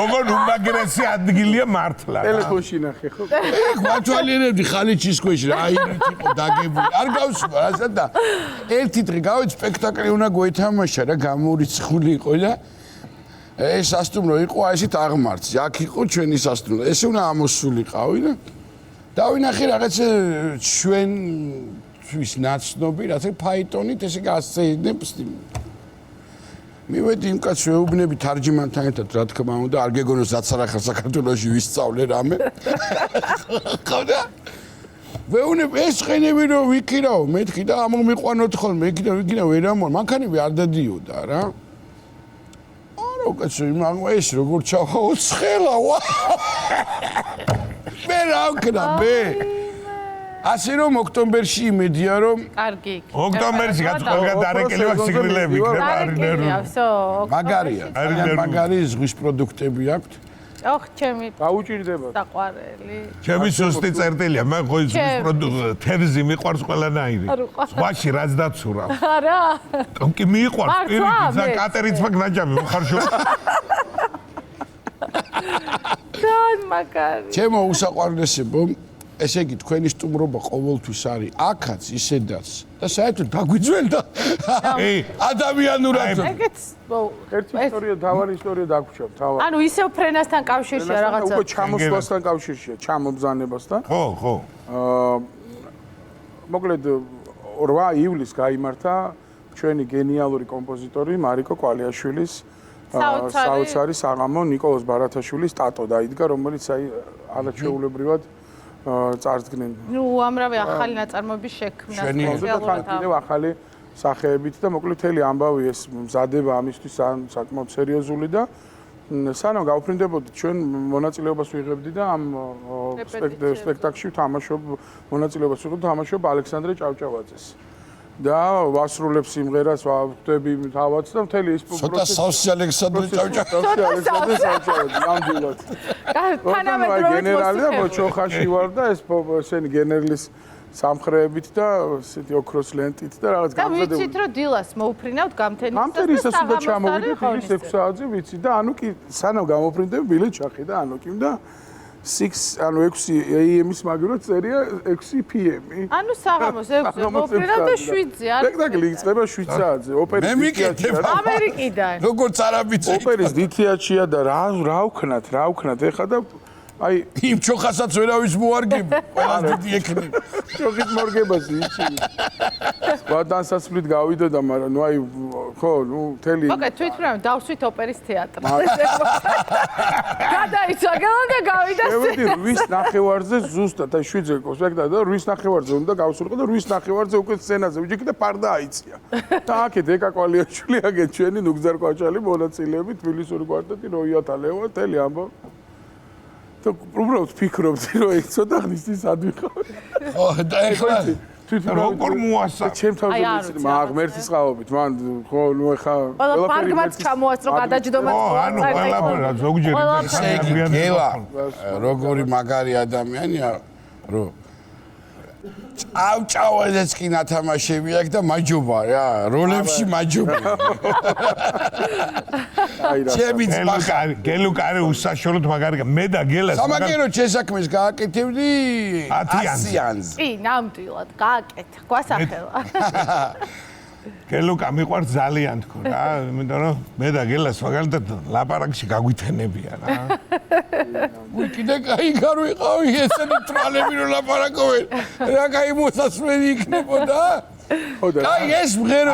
A: ოღონ უმაგრესი ადგილია მართლა
C: ტელეფონში ნახე ხო
B: ეგ ვათვალიერებდი ხალიჩის ქვეშ რა აირით იყო დაგებული არ გავსვა რასა და ერთი დღე გავეც სპექტაკლი უნდა გვეთამაშა რა გამორიცხული იყო და ეს სასტუმრო იყო აი ესეთ აღმართზე აქ იყო ჩვენი სასტუმრო ესე უნდა ამოსულიყავი და დავინახე რაღაცა ჩვენთვის ნაცნობი რაღაცა ფაიტონით ესე გასცენებს მივედი იმ კაცს ვეუბნები თარჯიმანთან ერთად რა თქმა უნდა არ გეგონოს რაც არ ახლა საქართველოში ვისწავლე რამე ხოდა ვეუბნები ეს ხენები რომ ვიქირაო მეთქი და ამომიყვანოთ ხოლმე იქიდან ვიგინა ვერ ამონ მანქანები არ დადიოდა რა არა კაცო მაგ ეს როგორ ჩავხო ცხელა ვა მე რა ვქნა მე ასე რომ ოქტომბერში იმედია რომ
D: კარგი
A: ოქტომბერში გაწყდა დარეკილი ვაქსიგრილები იქნება არინერვი
B: მაგარია მაგარი ზღვის პროდუქტები აქვთ
D: ოხ, ჩემი
C: გაუჭირდება.
D: საყვარელი.
A: ჩემი სუსტი წერტილია, მე ხო ის თევზი მიყვარს ყველანაირი. ზღვაში რაც დაცურა.
D: არა.
A: კი მიყვარს პირიქით, და კატერიც მაგ ნაჯამი მოხარშო.
D: თან მაგარი.
B: ჩემო უსაყვარლესებო, ესე იგი თქვენი სტუმრობა ყოველთვის არის აქაც ისედაც და საერთოდ დაგვიძველდა ადამიანურად.
D: ეგეც
C: ერთი ისტორია, თავარი ისტორია დაგვრჩა, თავარი.
D: ანუ ისევ ფრენასთან კავშირშია რაღაცა.
C: უკვე ჩამოსვლასთან კავშირშია, ჩამობზანებასთან.
A: ხო.
C: მოკლედ 8 ივლისს გაიმართა ჩვენი გენიალური კომპოზიტორი მარიკო კვალიაშვილის საოცარი საღამო ნიკოლოზ ბარათაშვილის ტატო დაიდგა, რომელიც აი არაჩვეულებრივად წარდგნენ.
D: ნუ უამრავი ახალი ნაწარმოების შექმნა სპეციალურად.
C: კიდევ ახალი სახეებით და მოკლედ მთელი ამბავი ეს მზადება ამისთვის საკმაოდ სერიოზული და სანამ გავფრინდებოდით ჩვენ მონაწილეობას ვიღებდი და ამ სპექტაკლში მონაწილეობას ვიღებდი თამაშობ ალექსანდრე ჭავჭავაძეს. და ვასრულებ სიმღერას, ვხვდები თავაც და მთელი ეს
B: ცოტა სავსე ალექსანდრე
C: ჭავჭავაძე ნამდვილად.
D: თანამედროვე
C: გენერალი და მოჩოხაში ვარ და ეს ესენი გენერლის სამხრეებით და ესეთი ოქროს ლენტით და რაღაც
D: გამზადებული. და ვიცით რომ დილას მოუფრინავთ გამთენისას და
C: გამთენისას უნდა ჩამოვიდეთ ის 6 საათზე ვიცი და ანუ კი სანამ გამოფრინდები ბილეთ ჩახედა ანუ კი და 6 AM-ის მაგივრად წერია 6 PM-ი.
D: ანუ საღამოს 6-ზე მოუფრინავთ და 7-ზე არის.
C: სპექტაკლი იწყება 7 საათზე. ოპერის
D: ამერიკიდან.
B: როგორც არაბიცი.
C: ოპერის დითიაჩია და რა ვქნათ ეხა და აი
B: იმ ჩოხასაც ვერავის მოარგებ. ყველას დიდი ექნება.
C: ჩოხის მორგებას იცი. ვადანსაცვლით გავიდოდა, მაგრამ ნუ აი ხო, ნუ მთელი
D: მოკეთ თვითმფრინავი დავსვით ოპერის თეატრს. გადაიცა გელა და გავიდა.
C: მევედი 8 ნახევარზე ზუსტად აი 7-ზე სპექტაკლი და 8 ნახევარზე უნდა გავსულიყო და 8 ნახევარზე უკვე სცენაზე ვიჯექი და პარდა აიწია. და აქეთ ეკა კვალიაშვილი, აქეთ ჩვენი ნუგზარ კვაჭალი მონაწილეები, თბილისური კვარტეტი, როიათა ლევა, თელი ამბო. და უბრალოდ ფიქრობდი რომ ეს ცოტა ხნის ის ადვიხავ.
B: ხო, და ეხლა
A: როგორ მოასა?
C: ჩემ თავზე ვიცი, მაგ მერცის ყავობით, მან ხო, ნუ ეხა
D: ყველა პარკმაც ჩამოასწრო გადაჯდომაც
A: ხო, ანუ ყველაფერად ზოგჯერ
B: გელა როგორი მაგარი ადამიანია, რომ ჭავჭავაძეც კი ნათამაშები აქვს და მაჯობა რა, როლებში მაჯობა. ჩემიც
A: გელუკარი უსაშოროდ მაგარი მე და გელას
B: სამაგერო შესაქმეს გააკეთებდი 10-იანზე.
D: კი, ნამდვილად, გააკეთა, გვასახელა.
A: გელუკა მიყვარს ძალიან თქო რა, იმიტომ რომ მე და გელას მაგალითად ლაპარაკში გაგვითენებია რა.
B: კიდე კაი გარვიყავი ესენი თვალები რომ ლაპარაკობენ. რა კაი მოსასმენი იქნებოდა? კაი ეს მღერო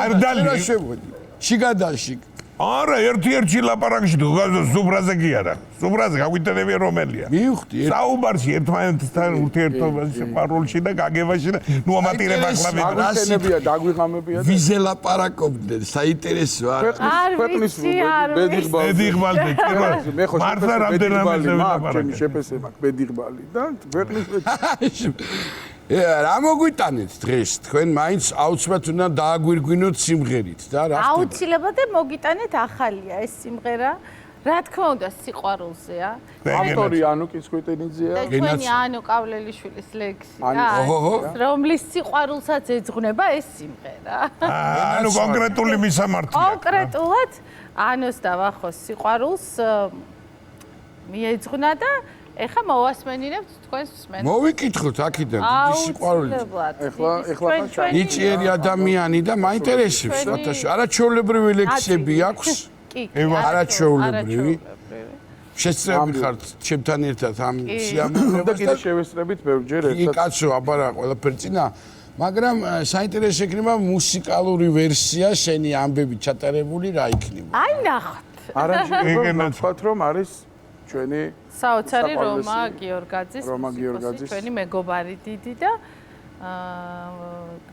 B: შეშვებოდი. შიგადაში.
A: არა, ერთ-ერთი ლაპარაკში თუ ზუბრაზე კი არა. ზუბრაზე გაგვითენებია რომელია.
B: მივხვდი.
A: საუბარში ერთმანეთთან ურთიერთობაში, სიყვარულში და გაგებაში და ნუ ამატირება ხლები.
C: გაგვითენებია, დაგვიღამებია და
B: ვიზე ლაპარაკობდნენ, საინტერესო არა.
C: ქვეყნის ბედიღბალი. მე ხო
A: მართლა რამდენიმე
C: ჩემი შეფესე მაქვს ბედიღბალი და ქვეყნის
B: რა მოგვიტანეთ დღეს? თქვენ მაინც აუცილებლად უნდა დააგვირგვინოთ სიმღერით და რა ხდება?
D: აუცილებლად მოგიტანეთ ახალია ეს სიმღერა. რა თქმა უნდა, სიყვარულზეა.
C: ავტორი ანუ კიცხვიტინიძეა.
D: და ჩვენი ანუ კავლელიშვილის ლექსია.
B: ოჰო.
D: რომლის სიყვარულსაც ეძღვნება ეს სიმღერა.
A: ანუ კონკრეტული მისამართია.
D: კონკრეტულად ანუს და ვახოს სიყვარულს მიეძღვნა და ეხა მოვასმენინებთ თქვენს მსმენელს.
B: მოვიკითხოთ აქედან დიდი სიყვარული.
C: ეხლა
B: ნიჭიერი ადამიანი და მაინტერესებს რათაშ არაჩვეულებრივი ლექსები აქვს.
D: კი,
B: არაჩვეულებრივი. შეცდები ხართ ჩემთან ერთად ამ სიამოვნებას
C: და კიდე შევესწრებით ბევრჯერ ერთად.
B: კი კაცო, აბარა ყველაფერი წინა, მაგრამ საინტერესო იქნება მუსიკალური ვერსია შენი ამბები ჩატარებული რა იქნება.
D: აი ნახოთ.
C: არანჟირება ვთქვათ რომ არის ჩვენი
D: საოცარი რომა გიორგაძის
C: მუსიკოსი,
D: ჩვენი მეგობარი დიდი და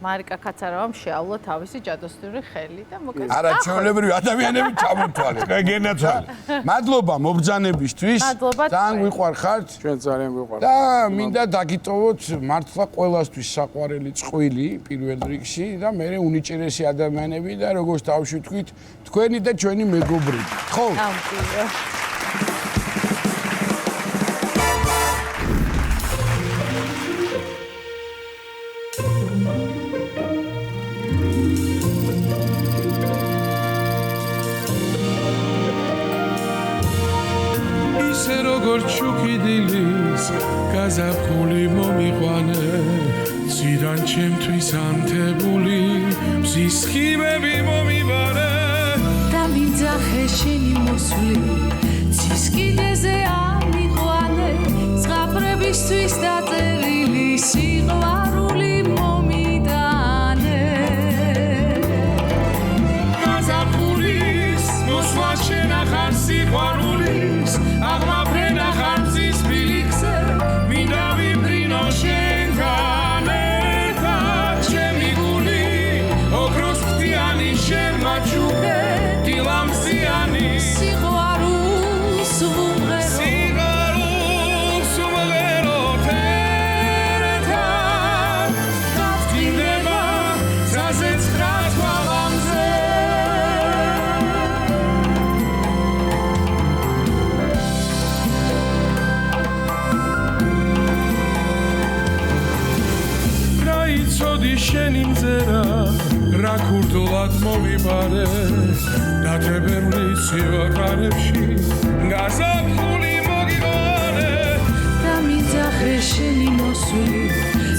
D: მარიკა კაცარავამ შეავლა თავისი ჯადოსნური ხელი და მოკეთ.
B: არაჩვეულებრივი ადამიანები ჩამოთვალეთ.
A: გენაცვალე.
B: მადლობა მობრძანებისთვის. ძალიან ვიყვარხართ.
C: ჩვენ ძალიან ვიყვართ.
B: და მინდა დაგიტოვოთ მართლა ყველასთვის საყვარელი წყვილი პირველ რიგში და მე უნიჭერესი ადამიანები და როგორც თავში ვთქვით, თქვენი და ჩვენი მეგობრები. ხო?
D: ნამდვილად.
C: გული მომიყვანე ციდან ჩემთვის ანთებული მზის ხიბები მომიბარე
E: და მიძახე შენი მოსვლი ცის კიდეზე ამიყვანე ზღაპრებისთვის დაწერილი სიყვარული მომიდანე
C: გაზაფხულის მოსვლა შენახარ სიყვარულის აღმაფრე ნახარ მზის ბილიქზე მინდა ვიბრინო შენგან ერთად ჩემი გული ოქროს ფრთიანი შენ მაჩუქე დილამზიანი
E: სიყვარულს ვუმღერო
C: სიყვარულს ვუმღერო ერთად გაფრინდება ზაზე ცხრა თვალამზე რაიცოდი შენი მზერა რა ქურდულად მომიბარე დათებერული სიყვარებში გაზაფხული მოგიყვანე
E: და მიძახე შენი მოსვლი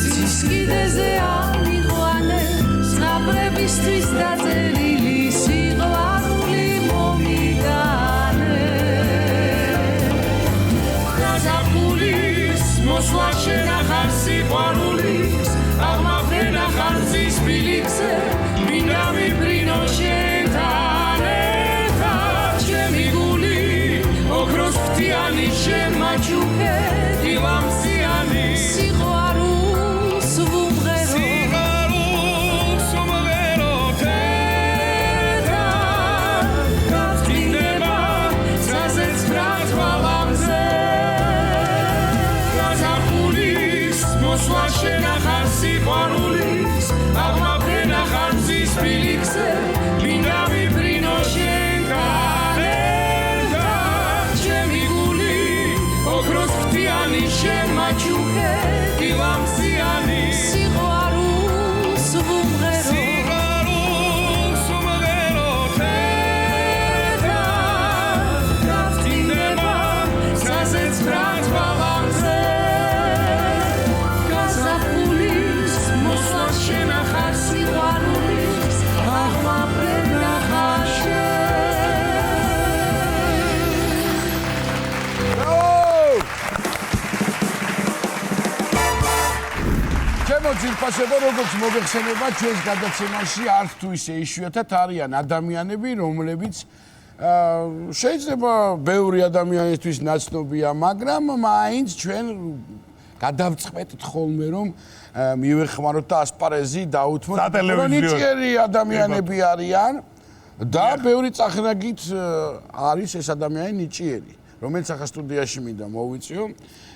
E: ცის კიდეზე ამიყვანე ზღაპრებისთვის დაწერილი სიყვარული მომიდანე
C: გაზაფხულის მოსვლა შენახარ სიყვარულის აღმაფრე ნახარ მზის ბილიქზე მინდა ვიბრინო შენთან ერთად ჩემი გული ოქროს ფრთიანი შენ მაჩუქე დილამზიანი
E: სიყვარულს ვუმღერო
C: სიყვარულს ვუმღერო ერთად გაფრინდება ზაზე ცხრა თვალამზე გაზაფხულის მოსვლა შენახარ სიყვარულის აღმაფრე ნახარ მზის ბილიქზე მინდა ვიბრინო შენგან ერთად ჩემი გული ოქროს ფრთიანი შენ მაჩუქე დილამზიანი
E: სიყვარულს ვუმღერო
C: სიყვარულს ვუმღერო ერთად გაფრინდება ზაზე ცხრა თვალამზე გაზაფხულის მოსვლა შენახარ სიყვარულის აღმაფრე ნახარ
B: ჩემო ძირფასებო როგორც მოგეხსენება ჩვენს გადაცემაში არც თუ ისე იშვიათად არიან ადამიანები რომლებიც შეიძლება ბევრი ადამიანისთვის ნაცნობია მაგრამ მაინც ჩვენ გადავწყვეტთ ხოლმე რომ მივეხმაროთ და ასპარეზი დაუთმოთ
A: სატელევიზიო.
B: ნიჭიერი ადამიანები არიან და ბევრი წახრაგით არის ეს ადამიანი ნიჭიერი რომელიც ახლა სტუდიაში მინდა მოვიწიო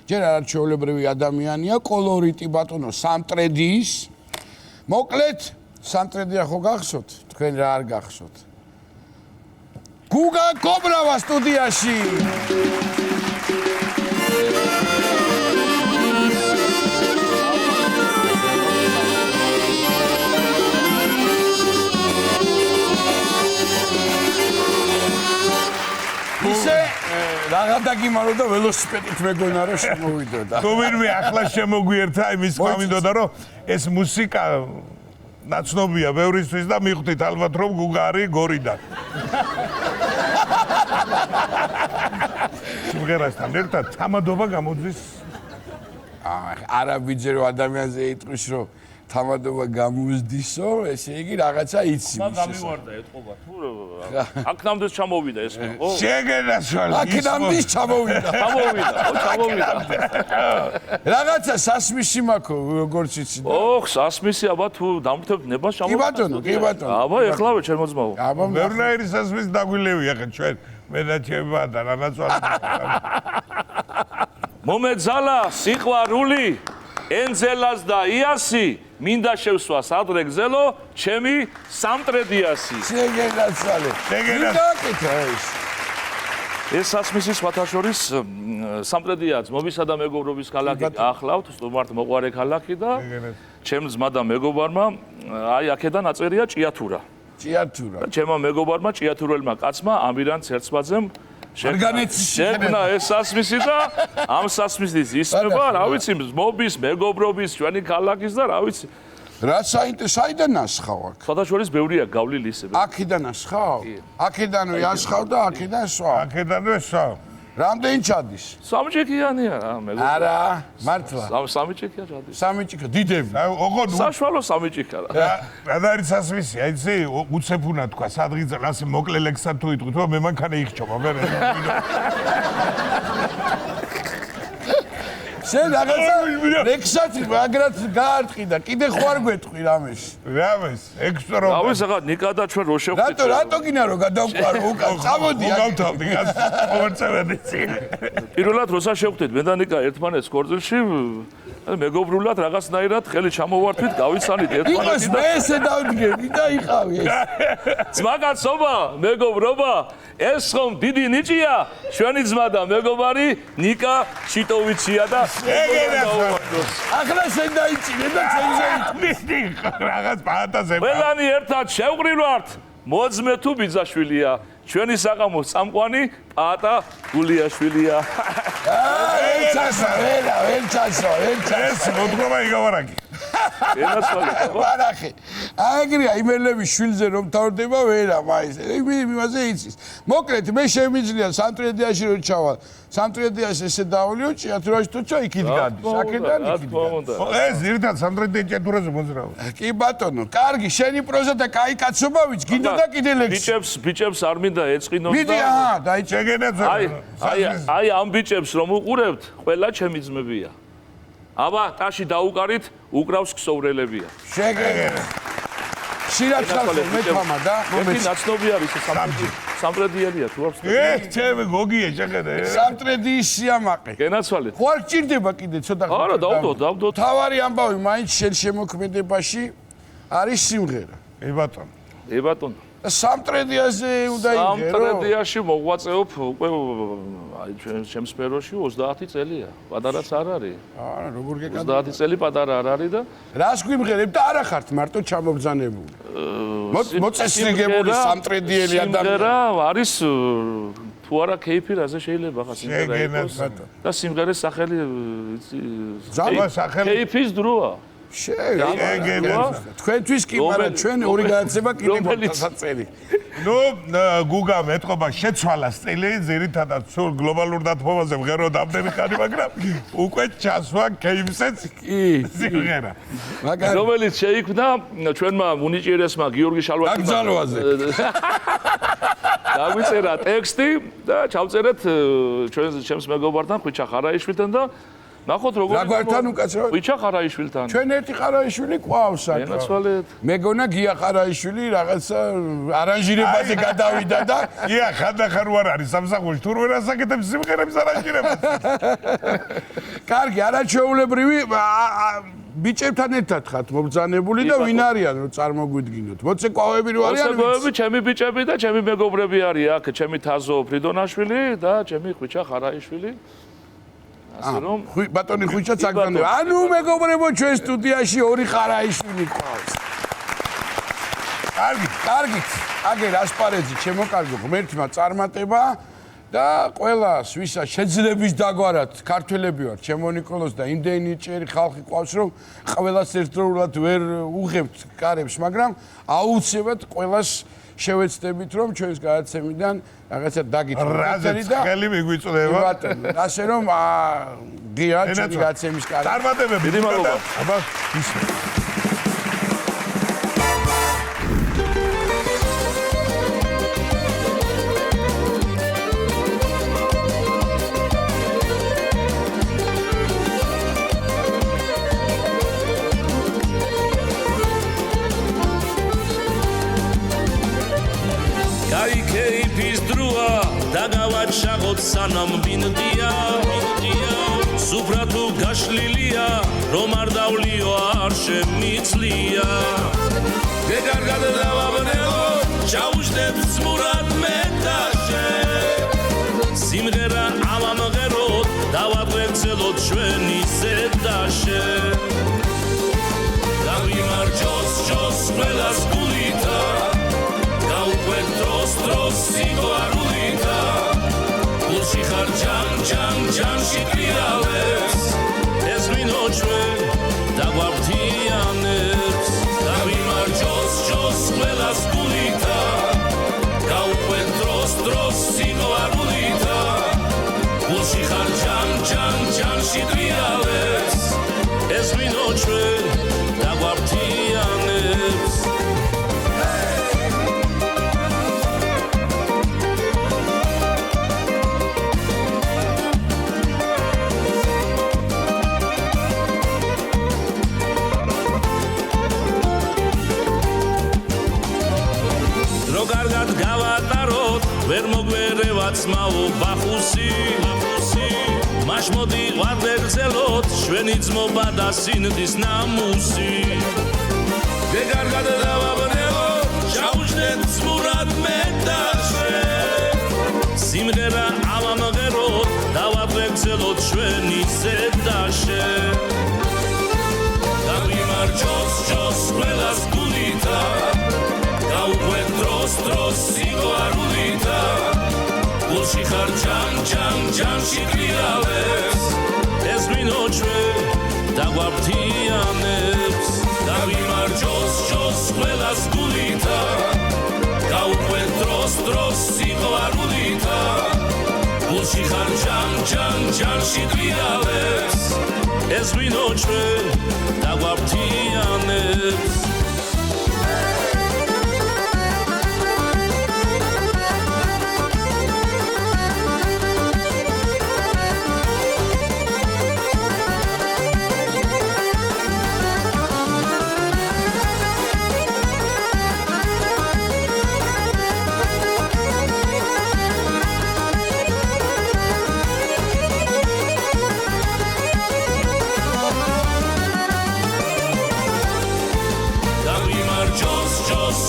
B: ჯერ არაჩვეულებრივი ადამიანია კოლორიტი ბატონო სამტრედიის მოკლედ სამტრედია ხო გახსოვთ თქვენ რა არ გახსოვთ გუგა კობრავა სტუდიაში ისე რაღა დაგიმარო და ველოსიპედით მეგონა რომ შემოვიდოდა
A: თუ ვინმე ახლა შემოგვიერთა იმის თქვა მინდოდა რომ ეს მუსიკა ნაცნობია ბევრისთვის და მიხვდით ალბათ რომ გუგა არის გორიდან სიმღერასთან ერთად თამადობა გამოძვის
B: არა ვიძერო ადამიანზე იტყვის რომ თამადობა გამოსდისო ესე იგი რაღაცა იცი
F: მაგ გამივარდა ეთყობა თუ აქნამდე ჩამოვიდა ეს ხო
A: შეგენასვალი
B: აქნამდის ჩამოვიდა
F: ჩამოვიდა
B: რაღაცა სასმისი მაქვს როგორც იცი
F: ოხ სასმისი აბა თუ დამრთებ ნებას ჩამოვიდა
B: კი ბატონო
F: აბა ეხლავე ჩემ მოძმაო
B: აბა
A: ბევრნაირი სასმის დაგვილევია ხა ჩვენ მე და ჩემი ბადა რანაცვალე
F: მომეძალა სიყვარული ენძელას და იასი მინდა შევსვას ადრე გზელო ჩემი სამტრედიასი
B: შეგენაცვალე
F: ეს სასმისი სხვათა შორის სამტრედია ძმობისა და მეგობრობის ქალაქი ახლავთ სტუმართ მოყვარე ქალაქი და ჩემ ძმა და მეგობარმა აი აქედან აწერია ჭიათურა
B: ჭიათურა
F: ჩემმა მეგობარმა ჭიათურელმა კაცმა ამირან ცერცბაძემ შექმნა ეს სასმისი და ამ სასმისის ისწრება, რა ვიცი, მობის, მეგობრობის, ჩვენი ქალაქის და რა ვიცი.
B: რა საინტერესოა ნასხავ აქ?
F: სხვადასხვა ბევრია გავლილი ისე.
B: აქედან ასხავ? აქედან ვიასხავ და აქედან სვა.
A: აქედანვე სვა.
B: რამდენი ჩადის?
F: სამჭიქიანია რა, მეგობრებო.
B: არა, მართლა.
F: სამჭიქია ჩადის.
B: სამჭიქა დიდები.
A: ოღონდ
F: საშუალო სამჭიქა რა.
A: რა არის სასმისი? აი ესე უცეფუნა თქვა, სადღაც ასე მოკლე ლექსად თუ იტყვით, რომ მე მანქანა იხჭობა, მე
B: შენ რაღაცა ლექსად მაგრად გაარტყი და კიდე ხوار გვეტყვი რამეს.
A: რამეს? ექსპრო.
F: რავი, ზაღად ნიკა და ჩვენ რო შევხვდით.
B: რატო გინდა რომ გადავყარო უკან? წამოდი აქ.
A: გავთავდი ყოველწევადი წინ.
F: პირველად როცა შევხვდით მე და ნიკა ერთმანეთს კორძილში მეგობრულად რაღაცნაირად ხელი ჩამოვართვით, გავიცანით
B: იყოს
F: ერთმანეთი
B: მე ესე დავდგები და იყავი ეს.
F: ძმაკაცობა, მეგობრობა, ეს ხომ დიდი ნიჭია, ჩვენი ძმა და მეგობარი ნიკა შიტოვიჩია და
B: ახლა შენ დაიჭირე და ჩვენზე
A: მისდი რაღაც ფანტაზია.
F: ყველანი ერთად შევყრილვართ, მოძმე თუ ბიძაშვილია, ჩვენი საყამო წამყვანი პატა გულიაშვილია.
A: ეს მოთხრობა იგავარაკი.
B: ვარახი. აგრია იმელების შვილზე რომ თავდება ვერა მაინც. იმაზე იცის. მოკლედ მე შემიძლია სამტრედიაში რომ ჩავალ. სამტრედიაში ესე დავლიო ჭიათურაში თუ ჩა იქით გადის. აქედან იქით გადის.
A: ეს ერთად სამტრედიან ჭიათურაზე მოძრაობა.
B: კი ბატონო, კარგი, შენი პროზა და კაი კაცობა ვიცი, გინდა და კიდე ლექსი.
F: ბიჭებს არ მინდა ეწყინოს
B: მიდი, აჰა, დაიჭეგენაც.
F: აი ამ ბიჭებს რომ უყურებთ, ყველა ჩემი ძმებია. აბა, ტაში დაუკარით, უკრავს ქსოვრელებია.
B: შეგერე. შირაცხალო მეთამა და
F: ერთი ნაცნობი არის სამტრედიანია თუ აქვს?
A: ჩემი გოგია შეხედე.
B: სამტრედიის სიამაყე.
F: გენაცვალეთ.
B: ხო არ ჭირდება კიდე ცოტა ხანი.
F: არა, დავდო.
B: თავარი ამბავი მაინც შენ შემოქმედებაში არის სიმღერა.
A: ე ბატონო.
B: სამტრედიაზე უნდა იღერო.
F: სამტრედიაში მოღვაწეობ უკვე აი ჩემ სფეროში 30 წელია. პატარაც არ არის.
B: არა, როგორ გეკადრე.
F: 30 წელი პატარა არ არის და
B: რას გვიმღერებ და არა ხართ მარტო ჩამობძანებული. მოწესრიგებული სამტრედიელი ადამიანი.
F: სიმღერა არის თუ არა კეიფი რაზე შეიძლება ხა სიმღერა იყოს. და სიმღერის სახელი კეიფის დროა.
B: თქვენთვის კი, მაგრამ ჩვენ ორი გადაცემა კიდე მოწაწელი.
A: ნუ გუგა მეტყობა შეცვალა სტილი, ძირითადად სულ გლობალურ დათმობაზე მღერო დამდენი ხანი, მაგრამ უკვე ჩასვა კეიფსეც
B: კი
A: სიმღერა.
B: მაგრამ
F: რომელიც შეიქმნა ჩვენმა უნიჭიერესმა გიორგი შალვაშვილმა
B: გაგზავნაზე.
F: დაგვიწერა ტექსტი და ჩავწერეთ ჩემს მეგობართან ხვიჩა ხარაიშვილთან და ნახოთ როგორ
B: რაგვართან უკაცრავად?
F: ხვიჩა ხარაიშვილთან.
B: ჩვენ ერთი ხარაიშვილი ყავს აქ.
F: ენაცვალეთ.
B: მეგონა გია ხარაიშვილი რაღაცა არანჟირებაზე გადავიდა და
A: ია ხანდახან არ არის სამსახურში თუ ვერ ასაკეთებს სიმღერების არანჟირებას.
B: კარგი, არაჩვეულებრივი ბიჭებთან ერთად ხართ მობრძანებული და ვინ არიან რომ წარმოგვიდგინოთ? მოცეკვავები რო არიან?
F: მოცეკვავები ჩემი ბიჭები და ჩემი მეგობრები არის აქ, ჩემი თაზო ფრიდონაშვილი და ჩემი ხვიჩა ხარაიშვილი. ასე რომ
B: ბატონი ხვიჩაც აგზავნება. ანუ მეგობრებო, ჩვენ სტუდიაში ორი ხარაიშვილი ყავს. კარგი. აგერ ასპარეზი ჩემოკარგო ღმერთმა წარმატება და ყველას ვისაც შეძლების დაგვარად ქართველები ვარ, ჩემო ნიკოლოზ და იმდენი ჭერი ხალხი ყავს, რომ ყველას ერთდროულად ვერ უღებთ კარებს, მაგრამ აუცილებლად ყველას შევეცდებით, რომ ჩვენს გადაცემიდან რაღაცა დაგიწყოთ.
A: რაზეც ხელი მიგვიწვდება.
B: ასე რომ გია ჩვენი გადაცემის კარგი.
A: წარმატებები.
F: დიდი მადლობა.
A: აბა, ისე.
G: დაგავაჩაღოთ სანამ მინდია სუფრა თუ გაშლილია რომ არ დავლიო არ შემიძლია გეგარგად დავაბნელო ჩაუშვდებ ზმურად მე და შენ სიმღერა ამამღეროთ დავაგვეცელოთ ჩვენი ზედაშე დავიმარჯოს ჯოს ყველას გულითა გაუკვეთ დროს სიყვარულითა ჯანში ტრიალებს ეს მინო ჩვენ დაგვაფთიანებს დავიმარჯოს ჯოს ყველას გულითა გავუყვეთ დროს სიყვარულითა გულში ხარ ჯანში ტრიალებს ეს მინო ჩვენ დაგვაფთიანებს კარგად გავატაროთ ვერ მოგვერევაც მაო ბახუსი მაშ მოდი ვარდერცელოთ შვენი ძმობა და სინდის ნამუსი მე კარგად დავაბრუნებოთ შაუჯდეთ ძმურად მე და შენ სიმღერა ავამღეროთ დავაბრუნებოთ შვენი ზედა შენ დავიმარჯოს ჯოს ყველას გულითა გავუყვეთ დროს სიყვარულითა გულში ხარ ჯანში ტრიალებს ეს მინო ჩვენ დაგვაფთიანებს დავიმარჯოს ჯოს ყველას გულითა გავუყვეთ დროს სიყვარულითა გულში ხარ ჯანში ტრიალებს ეს მინო ჩვენ დაგვაფთიანებს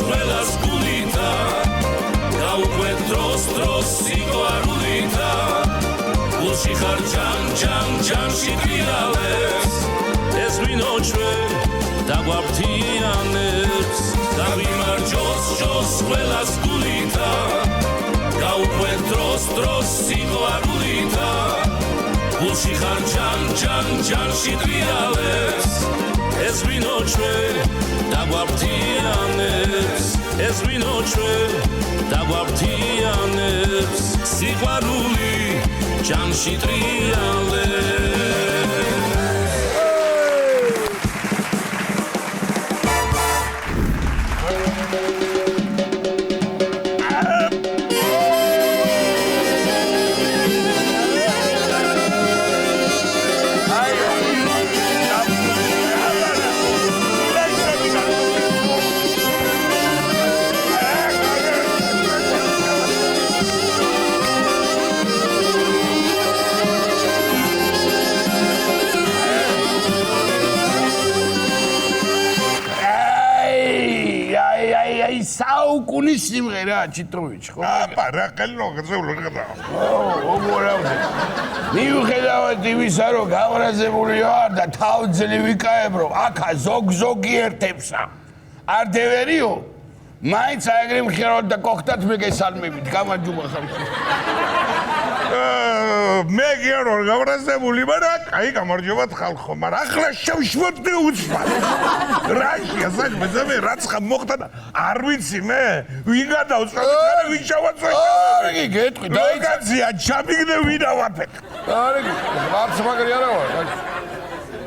G: ყველას გულითა გავუყვეთ დროს სიყვარულითა გულში ხარ ჯანში ტრიალებს ეს მინო ჩვენ დაგვაფთიანებს დავიმარჯოს ჯოს ყველას გულითა გავუყვეთ დროს სიყვარულითა გულში ხარ ჯანში ტრიალებს ეს მინო ჩვენ დაგვაფთიანებს ეს მინო ჩვენ დაგვაფთიანებს სიყვარული ჯანში ტრიალებს საუკუნის სიმღერა ჩიტოვიჩ ხო?
A: აბა რა ყელო გზეულობა.
B: ოღონდ მიუხედავად იმისა რომ გავრაზებული ვარ და თავძელი ვიკაებრო აქა ზოგი ერთებსა არ დევერიო მაინც აიგრე მხიარად და კოხტად მეგესალმებით გამარჯობა ხალხო
A: მე გიარო გავრაზებული მაგრამ აი გამარჯობა ხალხო მაგრამ ახლა შევშმოდე უცბად რაშია საქმე მე რაც ხა მოხდა და არ ვიცი მე ვინ გადავწყვეტ ვინ შევაწვე
B: არგი გეტყვი
A: დაიცია ჩამიგდე ვინ ავაფეთ
B: არგი მარც მაგარი არა ვარ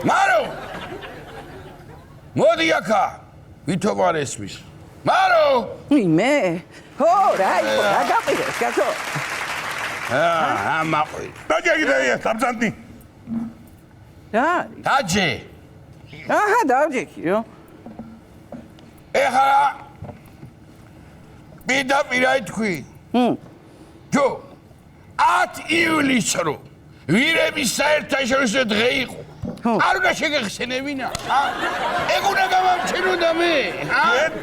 B: მარო მოდი აქა ვითომ არ ესმის მარო
H: მე ხო რა იყო რა გაყიდეს კაცო
B: მაყვი
A: დაჯერია სამწანდი
H: რა
B: დაჯე
H: აჰა დავჯექიო
B: ეხლა პირდაპირ თქვი ჯო 10 ივლისს რო ვირების საერთაშორისო დღე იყო არ უნდა შეგეხსენებინა ეგ უნდა გამამჩნეოდა მე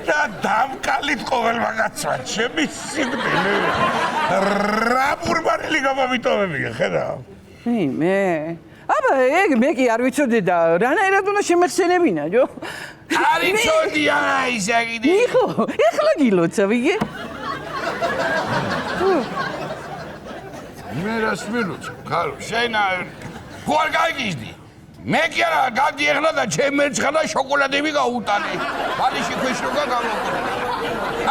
A: და დამკალით ყოველმა კაცმა ჩემი სიკვდილი რა ბურბარელი გამომიტოვები ხედავ
H: მე აბა ეგ მე კი არ ვიცოდი და რანაირად უნდა შემეხსენებინა ჯო
B: არ იცოდი ისე კიდე
H: ნიხო ეხლა გილოცა ვიგე
B: მე რას მილოცავ, ხარო, შენ ხო არ გაიგიზდი? მე კი არა, გადი ეხლა და ჩემ მერცხა და შოკოლადები გაუტანე. ბალიში ქვეშ რო გამოგონე.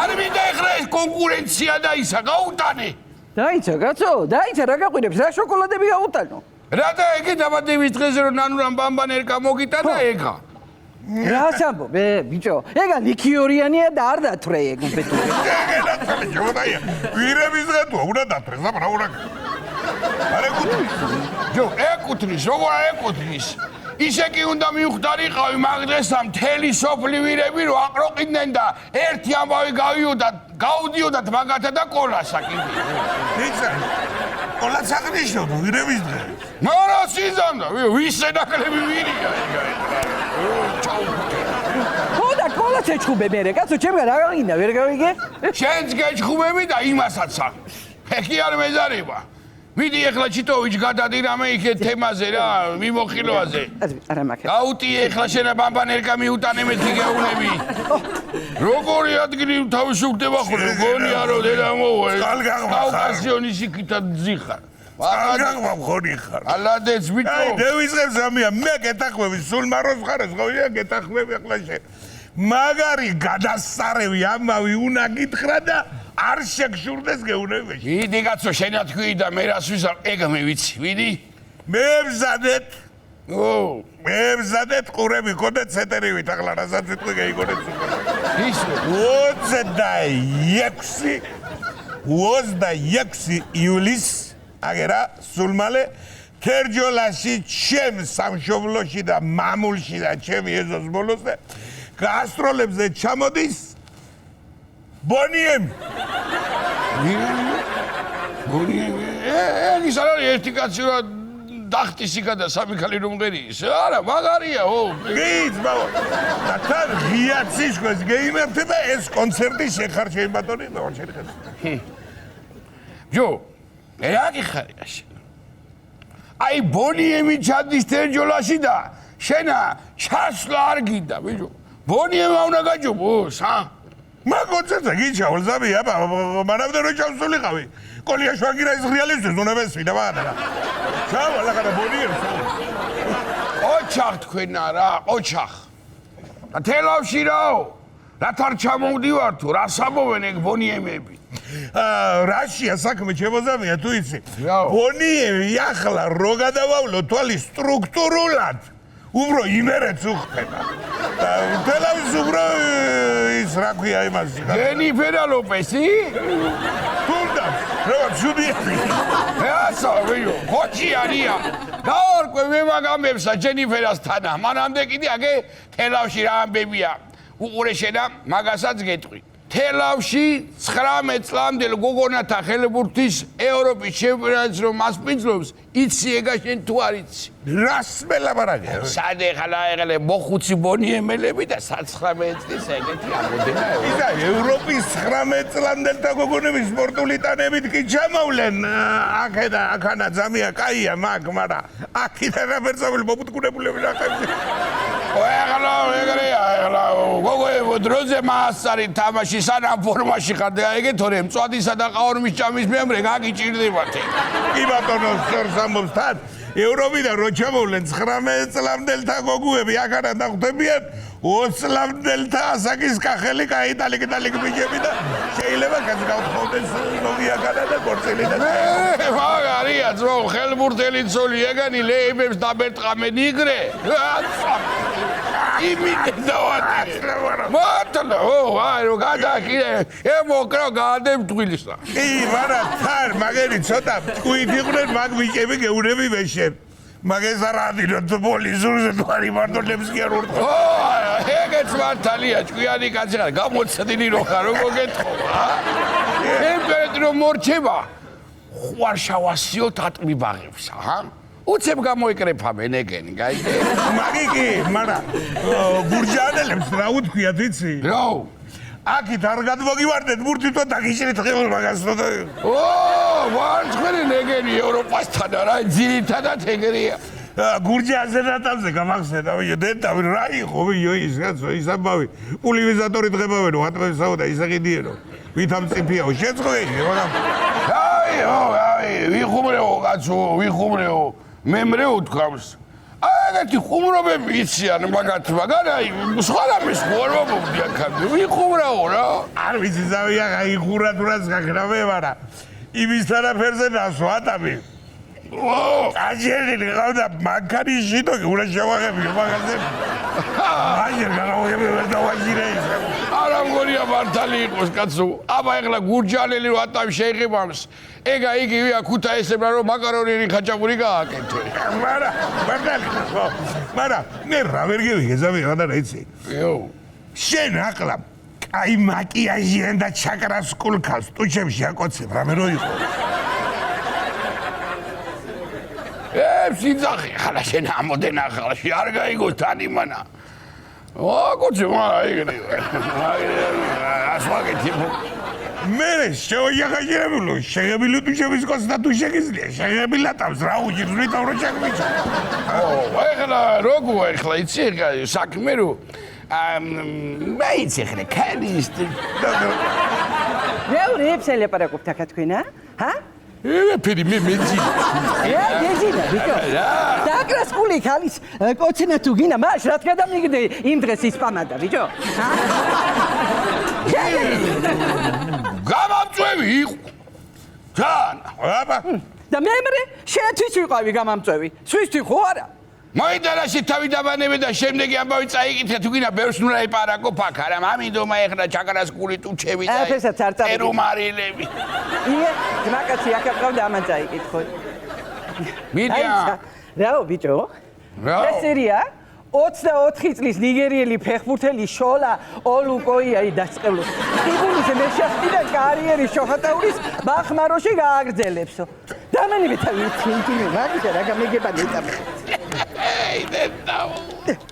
B: არ მინდა ეხლა ეს კონკურენცია და ისა გაუტანე.
H: დაიცა კაცო, დაიცა რა გაყვირებს, რა შოკოლადები გაუტანო?
B: რათა ეგე დაბადების დღეზე რომ ნანურამ ბამბან ერკა მოგიტა და ეგა.
H: რას ამბობ, ბიჭო, ეგა ლიქიორიანია და არ დათვრე ეგ უფეთური.
A: ეგენა თალე ჯოდაია. ვირების დღე თუ უნდა დათრეს და ბრაურა. არ ეკუთვნის.
B: ჯო, ეკუთვნის, როგორ არ ეკუთვნის? ისე კი უნდა მივხვდარიყავი მაგ დღეს ამ მთელი სოფლი ვირები რომ აყროყიდნენ და ერთი ამბავი გაუდიოდათ მაგათა და კოლასა კიდე.
A: იცი. კოლას აღნიშნავ ვირების დღე.
B: მარა სიზამდა, ვისე ნაკლები ვირია ეგა.
H: ხო და კოლას ეჩხუბე მერე, კაცო, ჩემგან რა გაგინდა, ვერ გავიგე?
B: შენც გეჩხუბები და იმასაც. ეხი არ მეზარება. ვიდი ეხლა ჩიტოვიჩ გადადი რამე იქე თემაზე რა, მიმოხილვაზე.
H: არა მაგ.
B: გაუტი ეხლა შენა ბამბან ერკა მიუტანე მეთქი გეუნები. როგორი ადგილი თავისუფლდება ხოლმე, გონია რომ დედა მოვა. კავკასიონის იქითა ძიხარ.
A: აგაგვა ხონი ხარ.
B: ალადეც ბიჭო.
A: აი, დევიზებს ამია, მე გეთახვევი, სულ მაროს ხარეს, ხოვია გეთახვევი ახლა შენ. მაგარი გადასარევი ამავი უნდა გითხრა და არ შეგშურდეს გეუნებაში.
B: ვიდი კაცო, შენა თქვი და მე რას ვიზარ, ეგ მე ვიცი, ვიდი?
A: მე ვზადეთ. მე ვზადეთ ყურები ქონდა ცეტერივით, ახლა რასაც ვიტყვი გეიგონეთ სულ.
B: ისე
A: 26 იulis აგერა სულ მალე ქერჯოლაში ჩემ სამშობლოში და მამულში და ჩემი ეზოს ბოლოსზე გასტროლებზე ჩამოდის ბონიემი.
B: ბონიემი? ის არ არის ერთი კაცი რა დახტისიკა და სამი ქალი რომ მღერის. არა, მაგარია,
A: გიც ბავო. და თან ღიაცისკოს გეიმებდება ეს კონცერტი შეხარჩეი ბატონი და შეიძლება.
B: ჯო, რა გიხარია შენ? აი ბონიემი ჩადის თერჯოლაში და შენა ჩასვლა არ გინდა, ბიჭო. ბონიემი უნდა გაჯობოს,
A: მაგოცა გიჩავალ ზაბია, მანამდე რო ჩავსულიყავი. კოლია შვაგირა ის რეალისტს უნდა მესვიდა მაგადა. ჩავალ ახლა ბონიემი.
B: ოჩახ თქვენა რა, ოჩახ. და თელავში რაო? რათა არ ჩამოვდივარ თუ რა საბოვენ ეგ ბონიემები?
A: რაშია საქმე შემოზამია თუ იცი? ბონიემი ახლა რო გადავავლო თვალი სტრუქტურულად. უბრალოდ იმერეთს უხდება. და თელავის უბრალოდ ის რა ქვია იმას?
B: ჯენიფერა ლოპესი?
A: თუნდა, რა ჩუდია.
B: ასა, ვიო, ხოჭი არია. გაორკვე მე მაგამებსა ჯენიფერას თანა. მანამდე კიდე აგე თელავში რა ამბებია. უყურე შენა, მაგასაც გეტყვი. თელავში 19 წლამდე გოგონათა ხელბურთის ევროპის ჩემპიონატს რომ მასპინძლობს, იცი ეგა შენ თუ არ იცი?
A: რას მელაპარაკე?
B: სად ეხლა ეგალე მოხუცი ბონიემელები და 19 წლის ეგეთი ამოდენა.
A: ისა ევროპის 19 წლამდელთა გოგონების სპორტული ტანებით კი ჩამოვლენ. აქედა აქანა ძამია კაია მაგ, მაგრამ აქიდან რა პერსონალი მობუტკუნებულები ნახები.
B: ეხლა ეგრეა, ეხლა გოგოებო დროზე მასარი თამაში სანამ ფორმაში ხარ და ეგე თორე მწვადისა და ყაორმის ჭამის მეამრე გაგიჭირდებათ.
A: კი ბატონო, სწორს ამბობს თან. ევროპიდან რო ჩამოვლენ 19 წლამდელთა გოგოები აქანა დახვდებიან 20 წლამდელთა ასაკის კახელი კაიტალიკი ბიჭები და შეიძლება გაძგავთხოვდეს ნოვიაკანა და გორცელი და
B: მაგარია ძმო ხელბურთელი ცოლი ეგანი ლეიბებს დაბერტყამენ იგრე იმით დავატირე მართლა აი რო გადაახირე ემოკრო გადემტყვილისა
A: კი მაგრამ თან მაგერი ცოტა თქვით იყვნენ მაგ ბიჭები გეუნები მეშენ მაგეს არ ადირო პოლიზურზე თუ არის მარტოლებს კი არ ურტყო
B: ეგეც მართალია ჭკვიანი კაცი ხარ გამოცდილი რო ხარ როგორ გეთხოვა იმპერატორი რომ მორჩება ხوارშავასიო თატმიბაღებს უცებ გამოიკრეფამენ ეგენი გაიგე
A: მაგი კი მაგრამ გურჯანელებს რა უთქვიათ იცი
B: რა
A: აქეთ არ გადმოგივარდეთ ბურთითო დაგიჭირეთ ხელს მაგას და
B: ვარცხელი ეგენი ევროპასთან რა ძირითადად ეგრეა
A: გურჯანზე ნატავზე გამახსენდა ვიო დედა რა იყო ვიო ის კაცო ის ამბავი პულივიზატორი დღებავენო ატმევსაო და ისაღიდიენო ვითამ წიფიაო შეწყვეტი მაგრამ
B: აი ვიხუმრეო კაცო, ვიხუმრეო. მე მრეო თქვავს. ეგეთი ხუმრობები იციან მაგათ, აი სხვა რამეს ხوار მომდი აქამდე. ვიხუმრაო რა.
A: არ ვიცი ზავია, აი ხურა თურას გაქნავე, მაგრამ იმის თანაფერზე ნასვატამი. აჯერილი ყავდა მანქანის შიტო უნდა შევაღები მაგაზე. აჯერ გავაღები ვერ დავაჟირე ის.
B: არა მგონია მართალი იყოს კაცო. აბა ეხლა გურჯანელი ვატავ შეიღებამს. ეგა იგივეა ქუთაისებმა რომ მაკარონიანი ხაჭაპური გააკეთე.
A: მაგრამ მე რა ვერ გივიგე ზავია და იცი. შენ ახლა აი მაკიაჟიან და ჩაკრას კულკას ტუჩებში აკოცებ რამე რო იყო.
B: სიძახი ხარა შენ ამოდენ ახალში არ გაიგო თან იმანა. აკოცე მაგარი. ასვაგეთი.
A: მე შეოიაღაჟერებულო შეგებილი ტუჩების კოცდა თუ შეგიძლია შეგებილა თავს რა უჭირს ვიტავ რო ჩაგმიჩა.
B: ეხლა როგორ ეხლა იცი საქმე რო მე იცი ეხლა კანის
H: რა რეფსელე პარაკობთ აქ თქვენა? ჰა?
B: ფერი მე მეძი.
H: მეძინა ბიჭო. დაკრას კული ხალის კოცენა თუ გინა მაშ რა გადამიგდე იმ დღეს ის პამადა ბიჭო.
B: გამამწვევი იყო. თან.
A: აბა
H: და მე შეთვის ვიყავი გამამწვევი. სვისტი ხო არა?
B: მოიდარაში თავი დაბანები და შემდეგი ამბავი წაიკითხე თუ გინდა ბევრს ნუ რა იპარაკო ფაქ არა ამინდომა ეხლა ჩაკრას კული ტუჩები და ერუმარილები.
H: ია ძმაკაცი აქ ყავდა ამან წაიკითხო.
B: მიდია.
H: რაო ბიჭო? რა სერია? 24 წლის ნიგერიელი ფეხბურთელი შოლა ოლუკოიაი დაწყებულოს. ტიბულის მეშახტიდან კარიერის შოხატაურის ბახმაროში გააგრძელებსო. დამენები თავი თინკინი მაგითა რა გამეგება ნეტამე.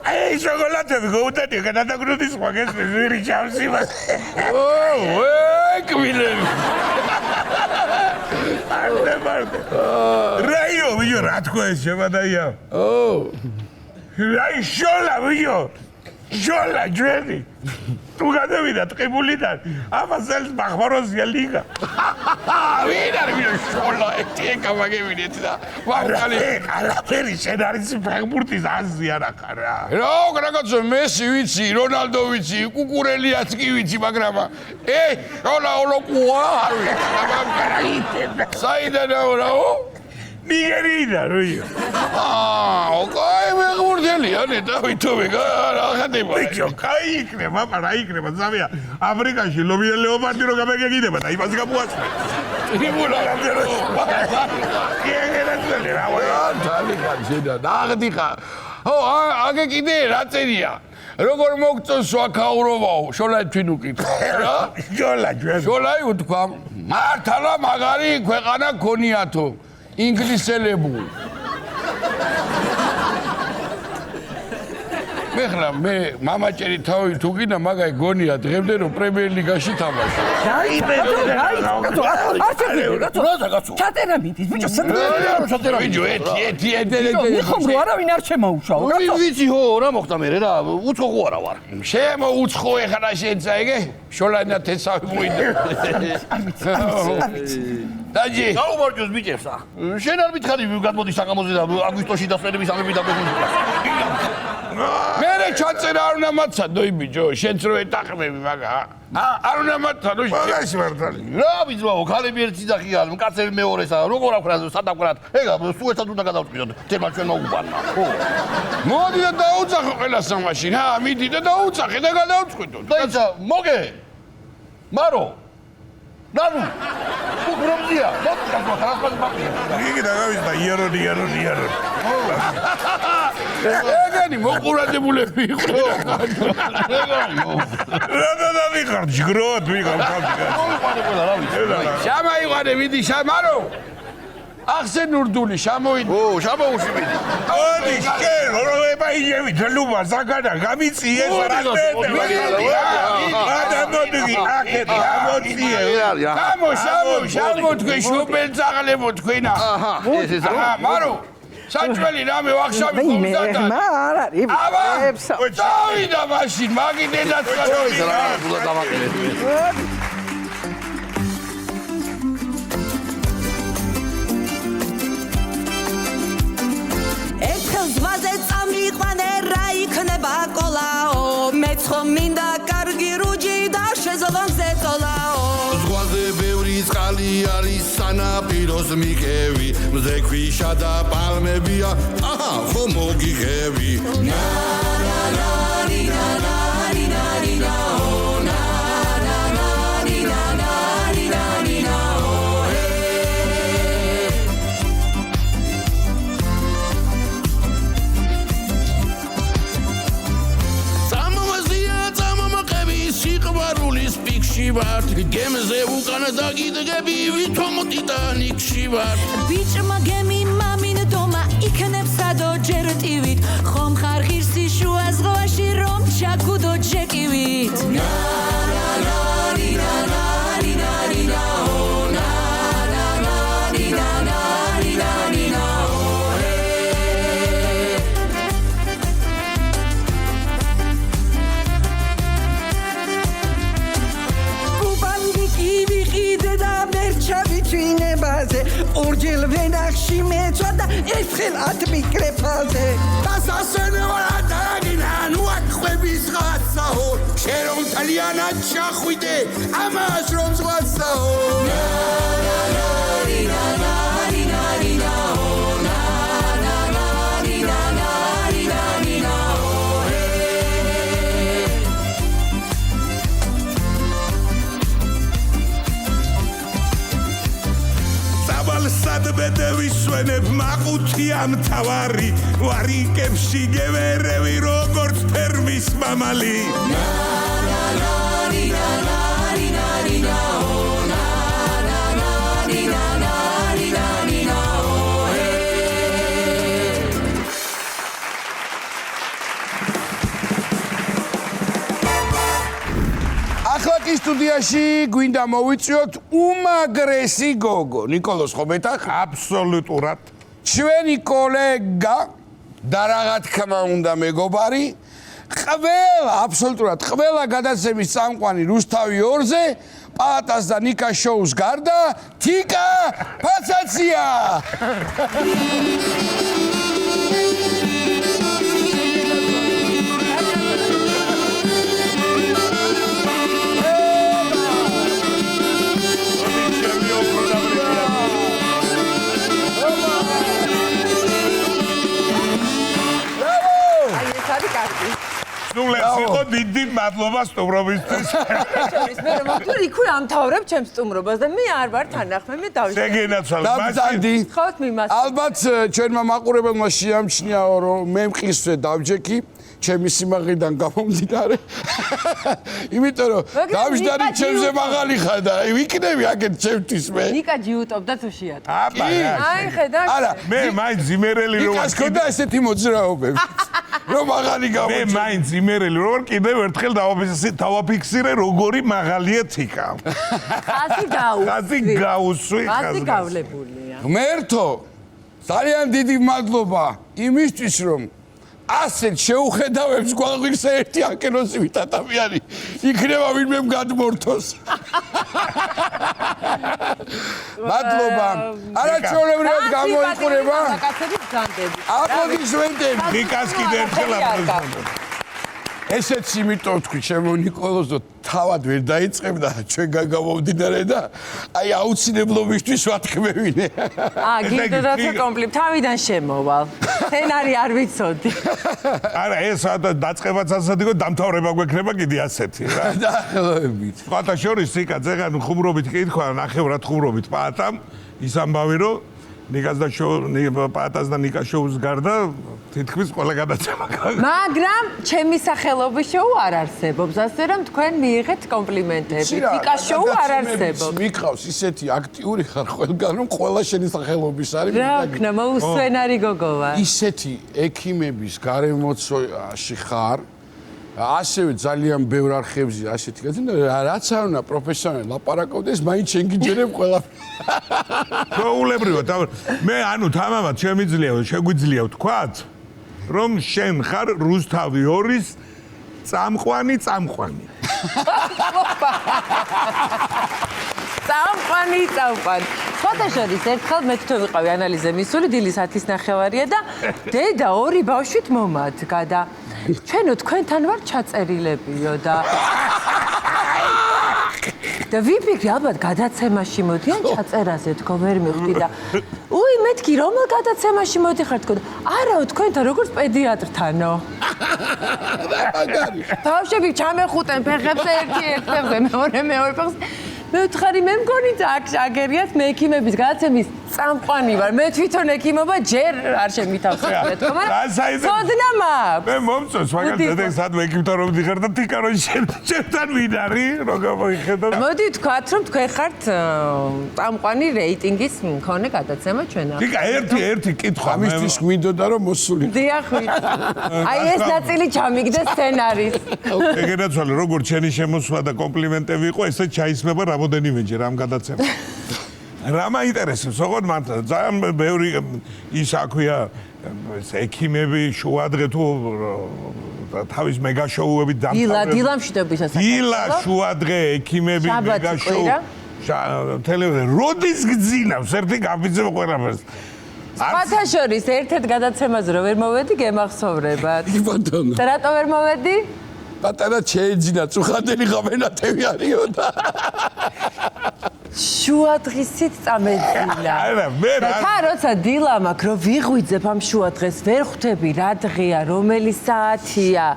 A: აი შოკოლადები გოუტატი გადაგრუდის მაგას ვირი ჩავსი მას.
B: კვილები.
A: არტე. რაიო ვიო რა თქო ეს შემადაია. აი შოლა ვიო. შოლა ჯვენი. თუ გადავიდა ტყიბულიდან ამასელს ბახმაროზია ლიგა.
B: ვინ არის ვიო შოლა ეკა მაგევინეთ და ვარკალი
A: ალაფერი შენ არის ფეხბურთის აზია რა ხარა.
B: რაღაცა მესი ვიცი, რონალდო ვიცი, კუკურელიაც კი ვიცი, მაგრამ შოლა ოლოკუა არ ვიცი. საიდანაო რაო?
A: ნიგერიიდან როიო.
B: ოკაი მეგურდელია ნეტავითოვე რა ხდება.
A: ბიჭო, კაი იქნება, რა იქნება ზავია. აფრიკაში ლობია ლეოპარდი რო გამეგებინება და იმას გამოაცხადე.
B: იმულა რამდენო.
A: კიგერაცელი რა ვაა.
B: თალიკან შედა დაღდიხა. აგე კიდე რა წერია. როგორ მოგწონს სვაქაუროვაო, შოლა თქვენ უკითხა რა?
A: შოლა ჯერ.
B: შოლაი უთქვა, მართლა მაგარი ქვეყანა გონიათო. ინგლისელებო. მეხლა მე მამაჭერი თავი თუ გინდა მაგაი გონია დღემდე რომ პრემიერ ლიგაში თამაშობ.
H: ჩატერა მიდის ბიჭო
B: ჩატერა ბიჭო ერთი
H: ხომ რო არავინ არ შემოუშაო კაცო
G: ვიცი ხო რა მოხდა მე რა უცხო ხო არა ვარ
B: შემოუცხო ეხლა შეცაიგე შოლანა თესავი მოიდა დაჯი
G: გაუმარჯოს ბიჭებსა შენ არ მითხარი გადმოდი საღამოზე და აგვისტოში დასვენების ამები დაგეგმილია
B: მერე ჩაწერა არ უნდა მაცადო იბიჯო შენც რო ეტაყმები მაგა არ უნდა მაცადო
A: მაგაში მართალი
G: რა ბიძმაო ქალები ერთი ძახია მკაცები მეორესა როგორ აქვს სადაკვირად ეგა სულ ერთად უნდა გადავწყვიტოთ თემა ჩვენ მოუბანნა ხო
B: მოდი და დაუძახო ყველას ამაში რა მიდი და დაუძახე და გადავწყვიტოთ
G: და ისა მოგე მარო ნანუ უბრალია მოდი ხარასყალ ბაკია
A: იგი დაგავიდა იარო
B: ეგენი მოყურადებულები იყო
A: რა დავიხარ ჯგროთ ვიღავ
B: შამაიყვანე მიდი შამარო ახსენ ურდული შამოიდი
G: ო შამოუში მიდი
A: ოდი შენ როება იგები თლუბა ზაგადა გამიწიე
B: შამო თქვენ შუბელ წაღლებო თქვენა მარო საჭველი რამე ვახშავი ხომსადა
H: არ არის
B: აბა წავიდა მაშინ მაგიდედაც
G: რა უნდა დამატებები
E: ზღვაზე წამიყვანე რა იქნება კოლაო მეც ხომ მინდა კარგი რუჯი და შეზლონზე წოლაო
G: ზღვაზე ბევრი წყალი არის სანაპიროს მიქევი მზე ქვიშა და პალმებია აჰა ხო მოგიღები ნა ნა ნა ნა ნა ნა ნა ნა ვართ გემზე უკან დაგიდგები ვითომ ტიტანიკში ვართ
E: ბიჭმა გემი მამინდომა იქნებ სადო ჯერ ტივით ხომ ხარ ღირსი შუა ზღვაში რომ ჩაგუდო ჯეკივით ნა ნა ნა ნა ნა ნა ნა ნა ნა ნა ნა ნა
H: ორჯერ ვენახში მეცვა და ერთხელ ათმიკრეფაზე
G: დასასვენებად დაგინა ნუ აკვების ხაცაო შენ რომ თლიანად ჩახვიდე ამას რომ ზღვაცაო ნა ნა ნა ნა ნა ნა ნა სადბედე ვისვენებ მაყუთია მთავარი ვარიკებში გევერევი როგორც ფერმის მამალი ნა ნა ნა ნა ნა ნა ნა ნა ნა ნა ნა ახლა სტუდიაში გვინდა მოვიწვიოთ უმაგრესი გოგო ნიკოლოს ხო მეტახ
A: აბსოლუტურად
G: ჩვენი კოლეგა და რა თქმა უნდა მეგობარი ყველა აბსოლუტურად ყველა გადაცემის წამყვანი რუსთავი 2-ზე პატას და ნიკა შოუს გარდა თიკა ფაცაცია
A: სულებს იყო დიდი მადლობა სტუმრობისთვის.
H: მე რომ იქვე ამთავრებ ჩემს სტუმრობას და მე არ ვარ თანახმე მე დავიშვა.
G: შეგენაცვალე.
H: ხოთ მიმას.
G: ალბათ ჩვენმა მაყურებელმა შეამჩნიაო რომ მე მყისვე დავჯექი ჩემი სიმაღლიდან გამომდინარე. იმიტომ რომ დავჯდარი ჩემზე მაღალი ხარ და ვიქნები აქეთ ჩემთვის მე.
H: ნიკა ჯიუტობდა თუ შეატყო.
A: აბა.
H: აი ხედავ.
G: არა,
A: მე მაინც იმერელი რო
G: ნიკას ქონდა ესეთი მოძრაობები. რომ მაღალი გამოჩნდა.
A: მე მაინც იმერელი რო კიდევ ერთხელ დავაფიქსირე როგორი მაღალია თიკა.
H: ხაზი გაუსვი.
A: ხაზი გაუსვი.
H: ხაზი გავლებულია.
G: ღმერთო, ძალიან დიდი მადლობა იმისთვის რომ ასეთ შეუხედავებს გვაღვირსა ერთი აკენოსივით ადამიანი იქნება ვინმე გადმორთოს. მადლობა. არაჩვეულებრივად გამოიყურება. აპლოდისმენტები.
A: ნიკას კიდევ ერთხელ აპლოდისმენტები.
G: ესეც იმიტომ თქვი ჩემო ნიკოლოზო თავად ვერ დაიწყებდა ჩვენ გამომდინარე და აი აუცილებლობისთვის ვათქმევინე.
H: გინდა რაცა კომპლიმენტი თავიდან შემოვალ. სცენარი არ ვიცოდი.
A: არა ეს დაწყებაც ასეთი იყო დამთავრება გვექნება კიდე ასეთი რა.
G: დაახლოებით.
A: სხვათა შორის სიკა ზეგან ხუმრობით კითხვა ნახევრად ხუმრობით პაატამ ის ამბავი რომ ნიკას და პაატას და ნიკას შოუს გარდა თითქმის ყველა გადაცემა გაქვს.
H: მაგრამ ჩემი სახელობის შოუ არ არსებობს, ასე რომ თქვენ მიიღეთ კომპლიმენტები. ნიკას შოუ არ არსებობს.
G: მიყავს ისეთი აქტიური ხარ ყველგან რომ ყველა შენი სახელობის არის.
H: რა ვქნა, მოუსვენარი გოგო ვარ.
G: ისეთი ექიმების გარემოცვაში ხარ. ასევე ძალიან ბევრ არხებზე ასეთი გაძინა რაც არ უნდა პროფესიონალი ლაპარაკობდეს მაინც შენ გიჯერებ ყველაფერს.
A: ულებრივად მე ანუ თამამად შეგვიძლია ვთქვათ რომ შენ ხარ რუსთავი 2-ის წამყვანი.
H: წამყვანი.
I: სხვათა შორის ერთხელ მე თვითონ ვიყავი ანალიზე მისული დილის 10:30-ია და დედა ორი ბავშვით მომადგა და ჩვენო თქვენთან ვარ ჩაწერილებიო და ვიფიქრე ალბათ გადაცემაში მოდიან ჩაწერაზე თქო ვერ მივხვდი და უი მეთქი რომელ გადაცემაში მოდიხარ თქო და არაო თქვენთან როგორც პედიატრთანო ბავშვები ჩამეხუტენ ფეხებს ერთ ფეხზე მეორე ფეხს მე ვთხარი მე მგონი აქ აგერიათ მე ექიმების გადაცემის წამყვანი ვარ მე თვითონ ექიმობა ჯერ არ შემითავსებია თქო მაგრამ ცოდნა მაქვს
A: მე მომწონს მაგალითად სად ექიმთან რომ ვდიხარ და თიკარო შენთან ვიდარი როგორ მოიხედავ
I: მოდი ვთქვათ რომ თქვენ ხართ წამყვანი რეიტინგის მქონე გადაცემა ჩვენ ახლა
A: თიკა ერთი კითხვა
G: ამისთვის გვინდოდა რომ მოსული
I: დიახ აი ეს ნაწილი ჩამიგდეს სცენარის
A: ეგენაც ვარ როგორ ჩენი შემოსვლა და კომპლიმენტები იყო ესე ჩაისმება რამოდენიმეჯერ ამ გადაცემას რა მაინტერესებს ოღონდ მართლა ძალიან ბევრი ის აქვია ექიმები შუადღე თუ თავის მეგა შოუები დამთავრებული
I: დილა მშვიდობისას
A: დილა შუადღე ექიმები მეგა შოუ ტელევიზია როდის გძინავს ერთი გაფიცებ ყველაფერს
I: სხვათა შორის ერთ-ერთ გადაცემაზე რომ ვერ მოვედი გემახსოვრებათ
G: ბატონო
I: და რატო ვერ მოვედი
G: პატარა შეეძინა წუხანდელი ღამენათევი არისო და
I: შუადღისით წამეძინა
A: არა მე რა
I: და როცა დილა მაქვს რომ ვიღვიძებ ამ შუადღეს ვერ ხვდები რა დღეა რომელი საათია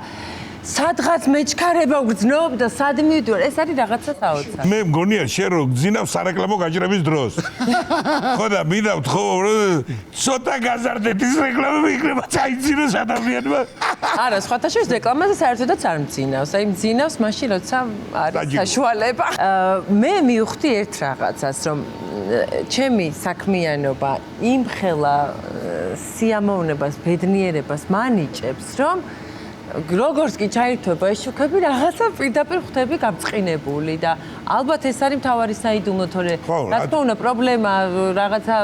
I: სადღაც მეჩქარება ვგრძნობ და სად მივდივარ ეს არის რაღაცა საოცარი
A: მე მგონია შენ რო გძინავ სარეკლამო გაჭრების დროს ხო და მინდა ვთხოვ რომ ცოტა გაზარდეთ ის რეკლამები იქნება წაიძინოს ადამიანმა
I: არა სხვათა შორის რეკლამაზე საერთოდაც არ მძინავს აი მძინავს მაშინ როცა არის საშუალება მე მივხვდი ერთ რაღაცას რომ ჩემი საქმიანობა იმხელა სიამოვნებას ბედნიერებას მანიჭებს რომ როგორც კი ჩაირთვება ეს შუქები რაღაცა პირდაპირ ხვდები გამწყინებული და ალბათ ეს არის მთავარი საიდუმლო თორე რა თქმა უნდა პრობლემა რაღაცა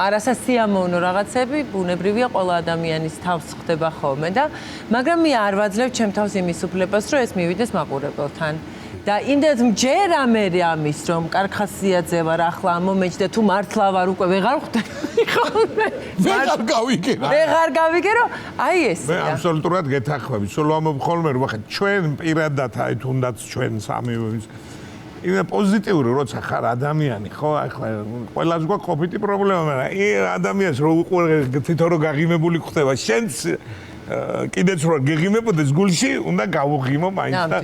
I: არასასიამოვნო რაღაცები ბუნებრივია ყველა ადამიანის თავს ხდება ხოლმე და მაგრამ მე არ ვაძლევ ჩემ თავს იმის უფლებას რომ ეს მივიდეს მაყურებელთან და იმდენად მჯერა მე ამის რომ კარხასიაძე ვარ ახლა ამ მომენტში და თუ მართლა ვარ უკვე ვეღარ ხვდები ხოლმე
G: ვეღარ
I: გავიგერო აი ესია
A: მე აბსოლუტურად გეთანხმები სულ ამობ ხოლმე რომ ახლა ჩვენ პირადად აი თუნდაც ჩვენ სამივე იმ პოზიტიური როცა ხარ ადამიანი ხო ახლა ყველას გვაქვს ყოფითი პრობლემა მაგრამ ადამიანს რო თვითონ რო გაღიმებული ხდება შენც კიდეც რო გეღიმებოდეს გულში უნდა გავუღიმო მაინც და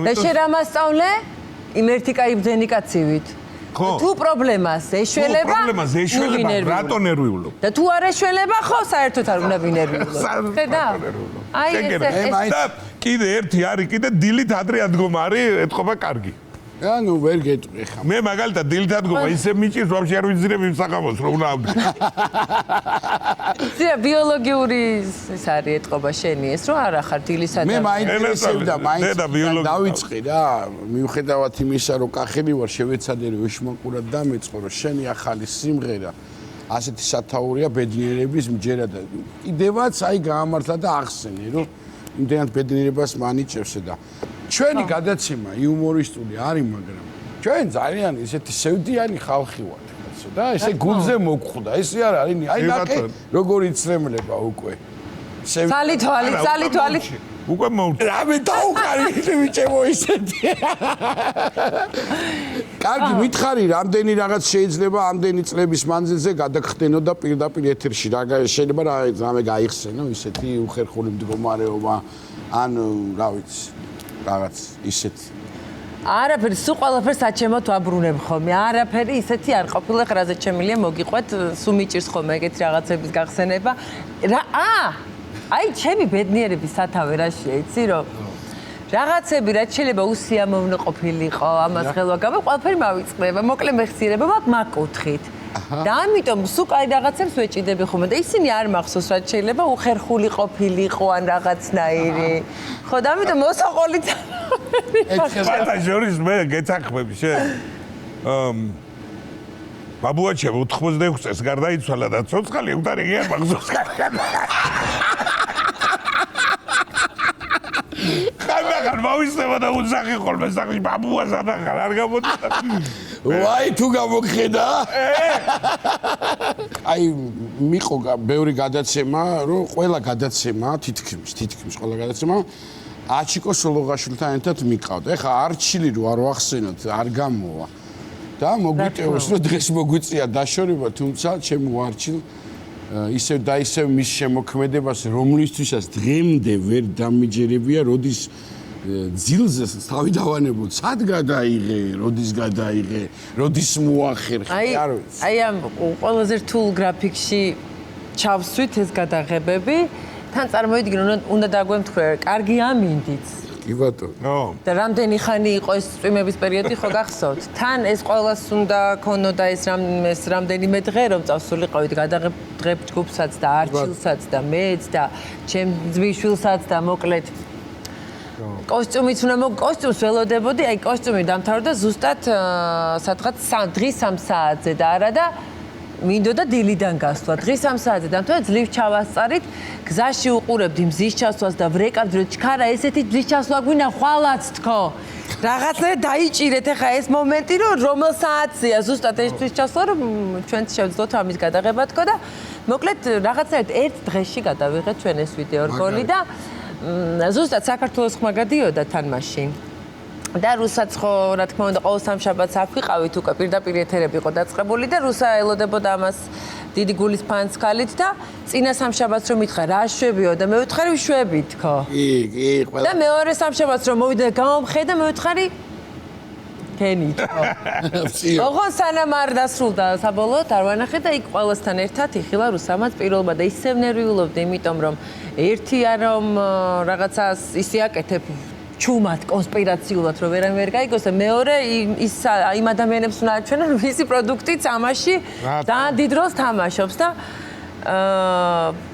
I: და შენ რა მასწავლე იმ ერთი კაი ბძენი კაცივით თუ პრობლემას ეშველება
A: რატო ნერვიულობ
I: და თუ არ ეშველება ხო საერთოდ არ უნდა ვინერვიულო ხედა აი ეს
A: და კიდე ერთი არის კიდე დილით ადრე ადგომა არის ეთქობა კარგი
G: ანუ ვერ გეტყვი ხა
A: მე მაგალითად დილით ადგომა ისე მიჭირს ვაფშე არ ვიძინებ იმ საღამოს რომ უნდა ავდე
I: ძია ბიოლოგიური ის არის ეთქობა შენი ეს რომ არა ხარ დილის ადამიანი
G: მე მაინტერესებდა დავიწყე რა მიუხედავად იმისა რომ კახელი ვარ შევეცადე რომ ეშმაკურად დამეწყო რომ შენი ახალი სიმღერა ასეთი სათაურია ბედნიერების მჯერა და კიდევაც აი გაამართლა და ახსენე რომ იმდენად ბედნიერებას მანიჭებს და ჩვენი გადაცემა იუმორისტული არის, მაგრამ ჩვენ ძალიან ისეთი სევდიანი ხალხი ვართ, კაცო და ესე გულზე მოგხვდა. ესე არ არის, აი ნაკე როგორ იცრემლება უკვე.
I: ცალი თვალი.
A: უკვე მოვწ.
G: რამე დაუკარი ვიჭემო ისეთი. კარგი, მითხარი, რამდენი რაღაც შეიძლება ამდენი წლების მანძილზე გადაგხდენო და პირდაპირ ეთერში რა შეიძლება რამე გაიხსენო ისეთი უხერხული მდგომარეობა ან რა ვიცი რაღაც ისეთი
I: არაფერი სულ ყველაფერს აჩემოთ ვაბრუნებ ხოლმე არაფერი ისეთი არ ყოფილა ხრაზე ჩემილია მოგიყვეთ სულ მიჭირს ხოლმე ეგეთი რაღაცების გახსენება რა აი ჩემი ბედნიერების სათავე რაშია იცი რომ რაღაცები რაც შეიძლება უსიამოვნო ყოფილიყო ამას ხელვა გავა ყველაფერი მავიწყდება მოკლე მეხსიერება მაკუთხით და ამიტომ სულ კაი რაღაცებს ვეჭიდები ხოლმე და ისინი არ მახსოვს რაც შეიძლება უხერხული ყოფილიყო ან რაღაცნაირი ხო და ამიტომ მოსაყოლით
A: ბატა ჟორის მე გეთანხმები შენ ბაბუაჩემ 86 წელს გარდაიცვალა და ცოცხალი უკარი არ მახსოვს ხან მოვისწრება და უძახი ხოლმე სახში ბაბუას არ გამოდის
G: ვაი თუ გამოგხედა აი მიყო ბევრი გადაცემა რომ ყველა გადაცემა თითქმის ყველა გადაცემა აჩიკო სოლოღაშვილთან ერთად მიყავდა ეხა არჩილი რო არ ვახსენოთ არ გამოვა და მოგვიტევოს რომ დღეს მოგვიწია დაშორება თუმცა ჩემო არჩილ ისევ და ისევ მის შემოქმედებას რომლისთვისაც დღემდე ვერ დამიჯერებია როდის ძილზე თავი დავანებოთ სად გადაიღე როდის გადაიღე როდის მოახერხე არ ვიცი
I: აი ამ ყველაზე რთულ გრაფიკში ჩავსვით ეს გადაღებები თან წარმოიდგინე უნდა დაგვემთხვე კარგი ამინდით
G: კი ბატონო
I: და რამდენი ხანი იყო ეს წვიმების პერიოდი ხო გახსოვთ თან ეს ყოველას უნდა ქონოდა ეს რამდენიმე დღე რომ წავსულიყავით გადაღებ ჯგუფსაც და არჩილსაც და მეც და ჩემ ძმისშვილსაც და მოკლედ კოსტიუმიც უნდა კოსტიუმს ველოდებოდი აი კოსტიუმი დამთავრდა ზუსტად სადღაც დღის 3 საათზე და არა და მინდოდა დილიდან გასვლა დღის 3 საათზე დამთავრდა ძლივ ჩავასწარით გზაში უყურებდი მზის ჩასვლას და ვრეკავდი რომ ჩქარა ესეთი მზის ჩასვლა გვინდა ხვალაც თქო რაღაცნაირად დაიჭირეთ ეხა ეს მომენტი რომ რომელ საათზეა ზუსტად ეს მზის ჩასვლა რომ ჩვენც შევძლოთ ამის გადაღება თქო და მოკლედ რაღაცნაირად ერთ დღეში გადავიღეთ ჩვენ ეს ვიდეო რგოლი და ზუსტად საქართველოს ხმა გადიოდა თან მაშინ და რუსაც ხო რა თქმა უნდა ყოველ სამშაბათს აქ ვიყავით უკვე პირდაპირ ეთერები იყო დაწყებული და რუსა ელოდებოდა ამას დიდი გულის ფანცქალით და წინა სამშაბათს რომ მითხრა რა შვებიო და მე ვითხარი ვშვებით ხო
G: კი ყველა
I: და მეორე სამშაბათს რომ მოვიდა გამომხედა და მე ვითხარი კენით ხო ოღონდ სანამ არ დასრულდა საბოლოოდ არ ვანახე და იქ ყველასთან ერთად იხილა რუსამაც პირველობა და ისევ ნერვიულობდი იმიტომ რომ ერთი რომ რაღაცას ისე აკეთებ ჩუმად კონსპირაციულად რომ ვერან ვერ გაიგოს და მეორე ის იმ ადამიანებს უნდა აჩვენა რომ ისი პროდუქტიც ამაში ძალიან დიდ როლს თამაშობს და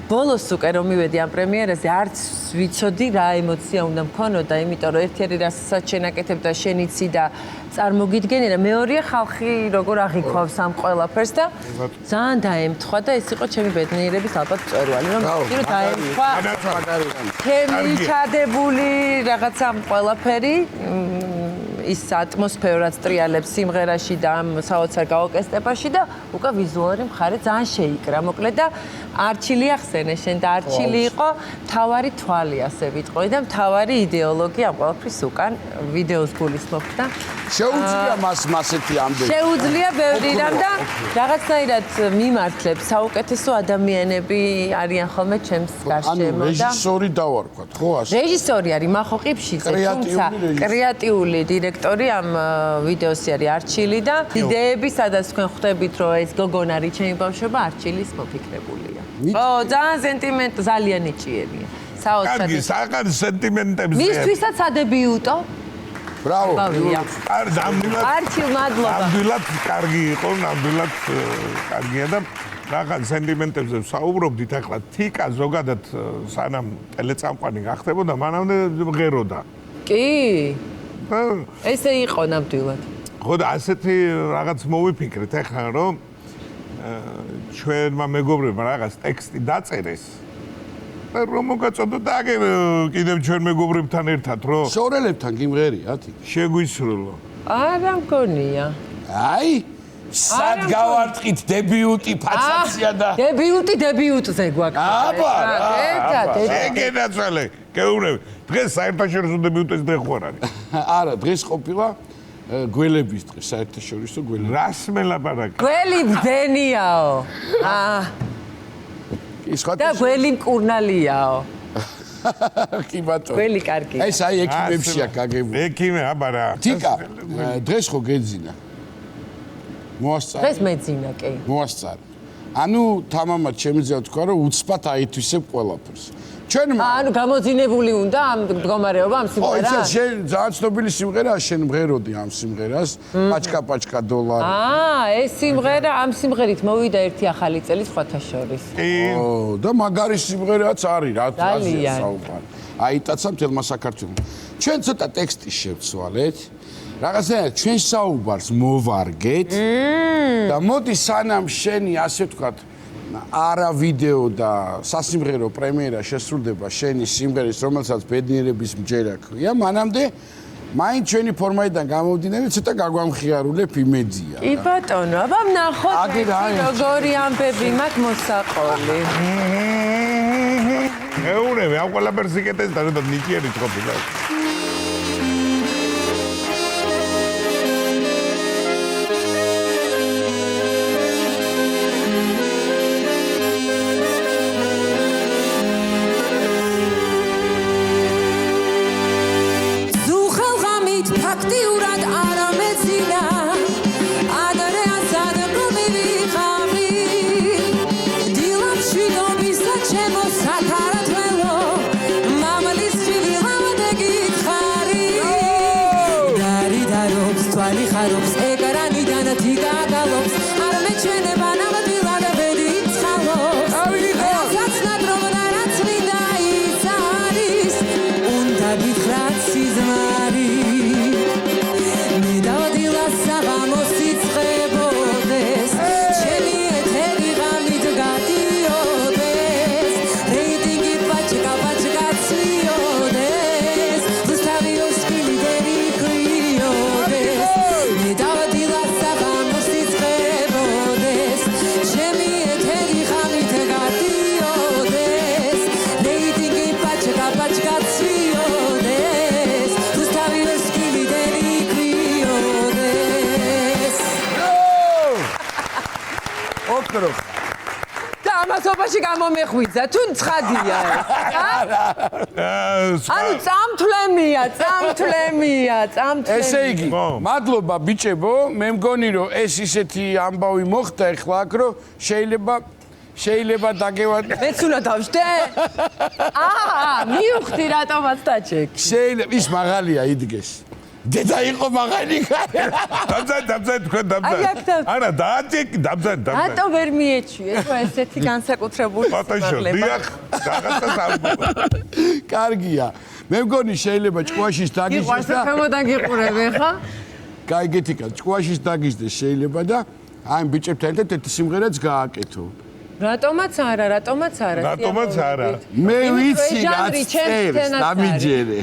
I: ბოლოს უკვე რომ მივედი ამ პრემიერაზე არც ვიცოდი რა ემოცია უნდა მქონოდა იმიტომ რომ ერთ-ერთი რასაც შენ აკეთებ და შენ იცი და წარმოგიდგენი და მეორეა ხალხი როგორ აღიქვავს ამ ყველაფერს და ძალიან დაემთხვა და ეს იყო ჩემი ბედნიერების ალბათ მწვერვალი რომ დაემთხვა ჩემი ჩადებული რაღაცა ყველაფერი ის ატმოსფეროაც ტრიალებს სიმღერაში და ამ საოცარ გაოკესტებაში და უკვე ვიზუალური მხარე ძალიან შეიკრა მოკლედ და არჩილი ახსენე შენ და არჩილი იყო თავარი თვალი ასე ვიტყვი და თავარი იდეოლოგია ამ ყველაფრის უკან ვიდეოს გულისხმობ და
G: შეუძლია მას მასეთი ამდენი
I: შეუძლია ბევრი რამ და რაღაცნაირად მიმართლებს საუკეთესო ადამიანები არიან ხოლმე ჩემს გარშემო და
G: რეჟისორი დავარქვათ ხო ასე
I: რეჟისორი არის მახო ყიფშიძე თუმცა კრეატიული დირექტორი ამ ვიდეოსი არის არჩილი და იდეები სადაც თქვენ ხვდებით რომ ეს გოგონა არის ჩემი ბავშვობა არჩილის მოფიქრებულია ო ძალიან სენტიმენტ ძალიან ნიჭიერია საოცრად
A: კარგი საკარ სენტიმენტებზე
I: მისთვისაც ადებიუტო
G: ბრავო
A: არჩილ
I: მადლობა
A: ნამდვილად კარგი იყო ნამდვილად კარგია და რაღაც სენტიმენტებზე საუბრობდით ახლა თიკა ზოგადად სანამ ტელეწამყვანი გახდებოდა მანამდე მღეროდა
I: კი ესე იყო ნამდვილად
A: ხო და ასეთი რაღაც მოვიფიქრეთ ახლა რომ ჩვენმა მეგობრებმა რაღაც ტექსტი დაწერეს და რომ მოგაწოდოთ და აგერ კიდევ ჩვენ მეგობრებთან ერთად რომ
G: შორელებთან გიმღერიათ
A: შეგვისრულო
I: არა მგონია
G: აი სად გავარტყით დებიუტი ფაცაცია და
I: დებიუტზე გვაქვს
A: ეგენაცვალე გეუბნები დღეს საერთაშორისო დებიუტის დღე ხო არ არის
G: არა დღეს ყოფილა გველების დღე საერთაშორისო გველების
A: რას მელაპარაკე
I: გველი ბდენიაო და გველი მკურნალიაო
G: კი ბატონო
I: გველი კარგი
G: ეს აი ექიმებშია გაგებული
A: ექიმე აბარა
G: თიკა დღეს ხო გეძინა მოასწარი
I: დღეს მეძინა კი
G: მოასწარი ანუ თამამად შემიძლია თქვა რომ უცბად აითვისებ ყველაფერს ჩვენ
I: ანუ გამოძინებული უნდა ამ მდგომარეობა ამ სიმღერას
G: ო შენ ძალიან ცნობილი სიმღერაა შენ მღეროდი ამ სიმღერას პაჩკა დოლარი
I: ეს სიმღერა ამ სიმღერით მოვიდა ერთი ახალი წელი სხვათა შორის
G: ო და მაგარი სიმღერაც არის რა თქმა უნდა აიტაცა მთელმა საქართველოს ჩვენ ცოტა ტექსტი შევცვალეთ რაღაცნაირად ჩვენ საუბარს მოვარგეთ და მოდი სანამ შენი ასე ვთქვათ არა ვიდეო და სასიმღერო პრემიერა შესრულდება შენი სიმღერის რომელსაც ბედნიერების მჯერა ქვია მანამდე მაინც ჩვენი ფორმაიდან გამომდინარე ცოტა გაგვამხიარულებ იმეძია.
I: კი ბატონო, აბა ვნახოთ
G: აგერ არის.
I: როგორი ამბები მაქვს მოსაყოლი.
A: ეურე, ამ ყველაფერს იკეთეს და რომ ნიჭიერი ყოფილა.
E: ფაქტიურად არ ამეცინა ადრე ასად მომივიღავი დილამში ნობისა ჩემო სათარათველო მამლის შვილი ლავადეგი ხარი დარი დარობს თვალი ხარობს ეკრანიდან თიკა გალობს არ მეჩვენება ნამდვილად ბედი ცხალობს რასაც ნადრომ და რაც მინდა ის არის უნდა გითხრათ სიზმარი
I: და ამასობაში გამომეხვიძა, თუ ცხადია ეს. ანუ წამთვლემია.
G: ესე იგი, მადლობა ბიჭებო, მე მგონი რომ ეს ისეთი ამბავი მოხდა ეხლა აქ რომ შეიძლება დაგევათ.
I: მეც უნდა დავშდე? მივხვდი რატომაც დაჩეკი.
G: შეიძლება ის მაღალია იდგეს. დედა იყო მაღალი ხარ.
A: დამძან თქვენ დამძან. არა, დააჭეკი დამძან.
I: რატო ვერ მიეჩვიეს რომ ესეთი განსაკუთრებული
A: ფოტოშოპი. დიახ, რაღაცას ამბობ.
G: კარგია. მე მგონი შეიძლება ჭკუაშის დაგისდეს და
I: იყვარს თემოდან გიყურები ხა?
G: გაიგეთიკა, ჭკუაშის დაგისდეს შეიძლება და აი ბიჭებთან ერთად ერთი სიმღერაც გააკეთო.
I: რატომაც არა.
G: მე ვიცი რაც წერს, დამიჯერე.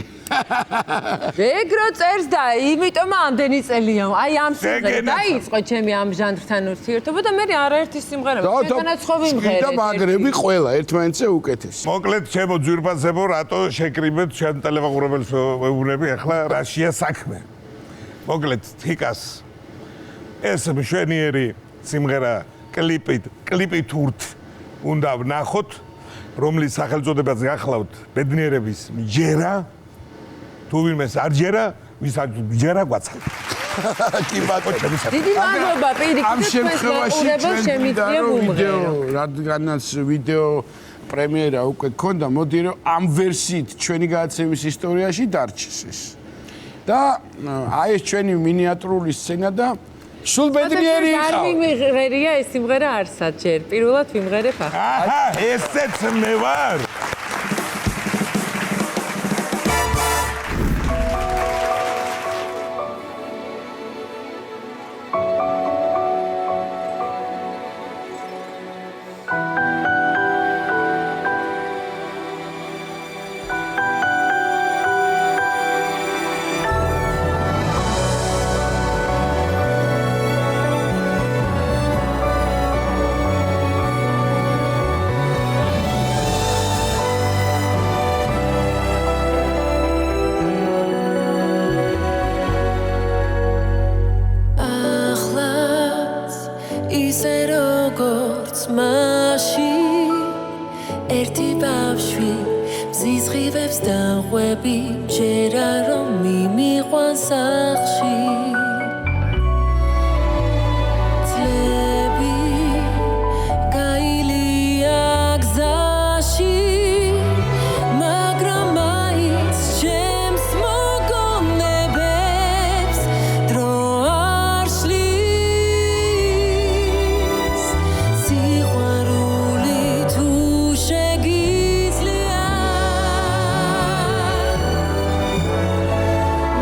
I: ეგრო წერს და იმიტომ ამდენი წელია. აი ამ სიმღერა დაიწყო ჩემი ამ ჟანრთან ურთიერთობა და მე არაერთი სიმღერა შეთანაც ხო ვიმღერე.
G: და მაგრები ყველა ერთმანეთზე უკეთესი.
A: მოკლედ ჩემო ძვირფასებო, რატო შეკრიბეთ ჩვენ ტელევიზორებს ვეუბნები ახლა რაშია საქმე. მოკლედ თიკას ეს მშვენიერი სიმღერა კლიპით ურთ უნდა ვნახოთ, რომლის სახელწოდებაც გახლავთ ბედნიერების ჯერა. თუ ვინმეს არ ჯერა, ვისაც ჯერა გვაცალეთ.
G: კი ბატონო.
I: დიდი მადლობა პირიქით.
G: ამ შემთხვევაში შემიძლია ვიდეო, რადგანაც ვიდეო პრემიერა უკვე გქონდა, მოდი რომ ამ ვერსიით ჩვენი გადაცემის ისტორიაში დარჩეს ეს. და აი ეს ჩვენი მინიატურული სცენა და სულ ბედნიერი იყო.
I: არ მიმღერია ეს სიმღერა არსად ჯერ. პირველად ვიმღერებ ახლა.
A: აჰა, ესეც მე ვარ.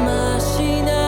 E: Machina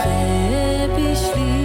E: დღეები შლი